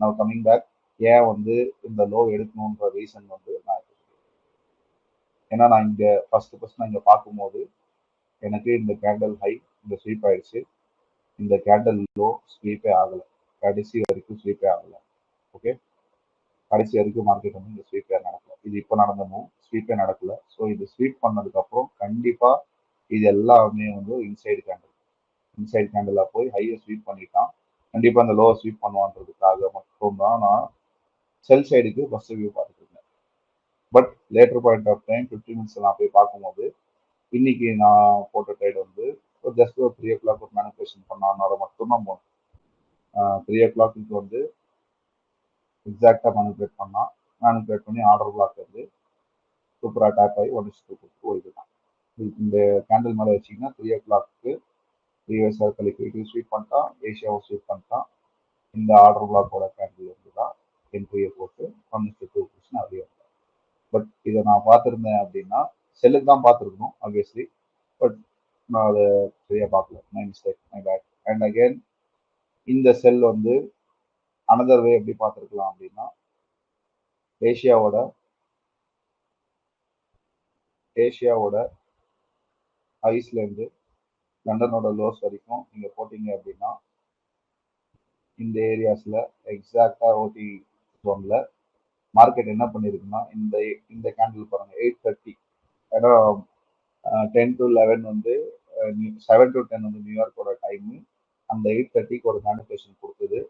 நான் கம்மிங் பேக் ஏன் வந்து இந்த லோ எடுக்கணுன்ற ரீசன் வந்து நான் ஏன்னா நான் இங்கே ஃபர்ஸ்ட் நான் இங்கே பார்க்கும்போது எனக்கு இந்த கேண்டல் ஹை இந்த ஸ்வீப் ஆயிடுச்சு, இந்த கேண்டல் லோ ஸ்வீப்பே ஆகலை, கடைசி வரைக்கும் ஸ்வீப்பே ஆகலை. ஓகே, கடைசி வரைக்கும் மார்க்கெட் வந்து இந்த ஸ்வீப்பே நடக்கல. இது இப்போ நடந்த மூவ் ஸ்வீப்பே நடக்கல. ஸோ இது ஸ்வீப் பண்ணதுக்கப்புறம் கண்டிப்பாக இது எல்லாமே வந்து இன்சைடு கேண்டலாக போய் ஹையை ஸ்வீப் பண்ணிட்டான். கண்டிப்பாக அந்த லோவை ஸ்வீப் பண்ணுவான்றதுக்காக மட்டும்தான் நான் செல் சைடுக்கு ஃபர்ஸ்ட் வியூ பார்த்துட்டு இருந்தேன். But later point of time 15 minutes நான் போய் பார்க்கும்போது இன்னைக்கு நான் போட்ட ட்ரேட் வந்து ஜஸ்ட் ஒரு 3 o'clock ஒரு மேனிபுலேஷன் பண்ணால் மட்டும்தான் போகணும். 3 o'clock வந்து எக்ஸாக்டாக மேனிபுலேட் பண்ணால் மேனிபுலேட் பண்ணி ஆர்டர் பிளாக் வந்து சூப்பராக டேப் ஆகி 1:2 கொடுத்து ஓடிக்கலாம். இந்த கேண்டில் மேலே வச்சிங்கன்னா 3 o'clock ப்ரீவியஸ் லிக்விடிட்டி ஸ்வீப் பண்ணிட்டான், ஏஷியாவும் ஸ்வீப் பண்ணிட்டான். இந்த ஆர்டர் பிளாக்கோட கேண்டில் வந்து தான் என்ட்ரியை போட்டு 1:2 அப்படியே. பட் இதை நான் பார்த்துருந்தேன் அப்படின்னா செல்லுக்கு தான் பார்த்துருக்கணும் ஆப்வியஸ்லி. பட் நான் அதை சரியாக பார்க்கல. My mistake, my bad. And again இந்த செல் வந்து அனதர் வே எப்படி பார்த்துருக்கலாம் அப்படின்னா ஏஷியாவோட ஐஸ்லேருந்து லண்டனோட லோஸ் வரைக்கும் நீங்கள் போட்டிங்க அப்படின்னா இந்த ஏரியாஸில் எக்ஸாக்டாக ஓடி ஜோனில் மார்க்கெட் என்ன பண்ணியிருக்குன்னா இந்த இந்த கேண்டில் பாருங்கள் 8:30. ஏன்னா 10 to 11 வந்து 7 to 10 வந்து நியூயார்க்கோட டைமு. அந்த 8:30க்கு ஒரு மேனிபுலேஷன் கொடுத்தது.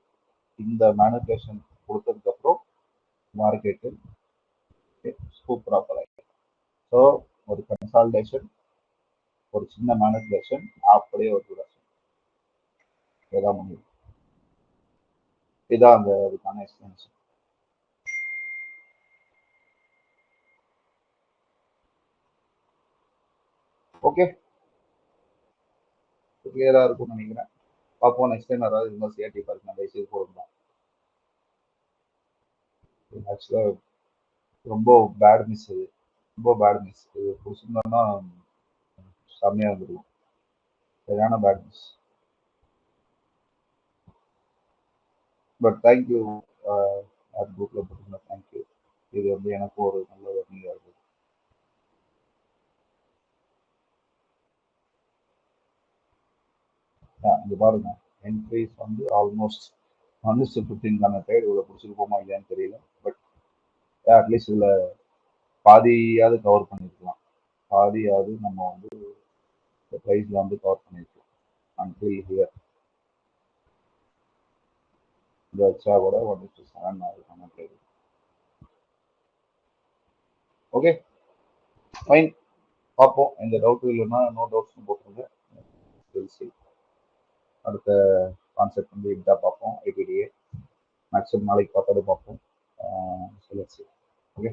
இந்த மேனிபுலேஷன் கொடுத்ததுக்கப்புறம் மார்க்கெட்டு சூப்பராக பழகிடும். ஸோ ஒரு கன்சால்டேஷன், ஒரு சின்ன மேனிபுலேஷன், அப்படியே ஒரு டியூரேஷன் இதான் முடியும். இதான் அந்த அதுக்கான எக்ஸ்பிளனேஷன். ஓகே, கிளியராக இருக்கும்னு நினைக்கிறேன். பார்ப்போம் நெக்ஸ்ட் டைம் யாராவது இருந்தால் சிஆர்டி பார்க்க நான் தயவுசெய்து போடணும். ஆக்சுவலாக ரொம்ப பேட் மிஸ் இது, ரொம்ப பேட் மிஸ். இது பிடிச்சிருந்தோன்னா செம்மையாக இருந்துருக்கும். சரியான பேட் மிஸ். பட் தேங்க்யூ குரூப்பில் போட்டிருந்தா தேங்க்யூ. இது வந்து எனக்கும் ஒரு நல்ல வர்னிங்காக இருக்குது. இங்கே பாருங்க, என்ட்ரிஸ் வந்து ஆல்மோஸ்ட் 1:15 ட்ரேட். இவ்வளோ பிடிச்சிருப்போமா இல்லையான்னு தெரியல. பட் அட்லீஸ்ட் இதில் பாதியாவது கவர் பண்ணியிருக்கலாம். பாதியாவது நம்ம வந்து இந்த ப்ரைஸில் வந்து கவர் பண்ணியிருக்கலாம். அன்டில் ஹியர் இந்த வச்சா கூட 1:7 அதுக்கான ட்ரேட். ஓகே ஃபைன், பார்ப்போம். எந்த டவுட்டும் இல்லைன்னா நோ டவுட்ஸ்னு போட்டுருங்க. அடுத்த கான்செப்ட் வந்து இதாக பார்ப்போம். ஐபிடிஏ மேக்ஸிமம் நாளைக்கு பார்த்தாது பார்ப்போம். Okay,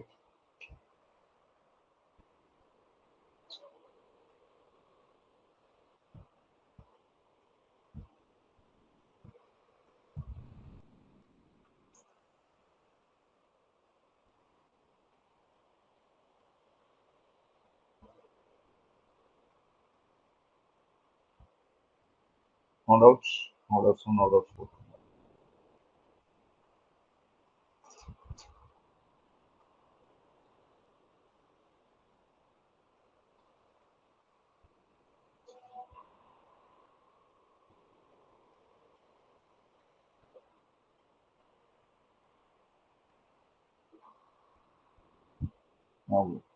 no doubts, no doubts, no doubts.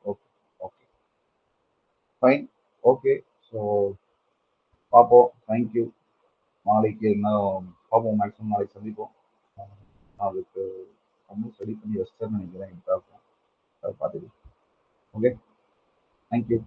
Okay, okay, fine, okay. So பார்ப்போம். தேங்க்யூ. நாளைக்கு என்ன பார்ப்போம், மேக்ஸிமம் நாளைக்கு சந்திப்போம். அதுக்கு ரொம்ப ஸ்டடி பண்ணி வச்சுட்டேன்னு நினைக்கிறேன். அதை பார்த்துக்கலாம். Okay, thank you.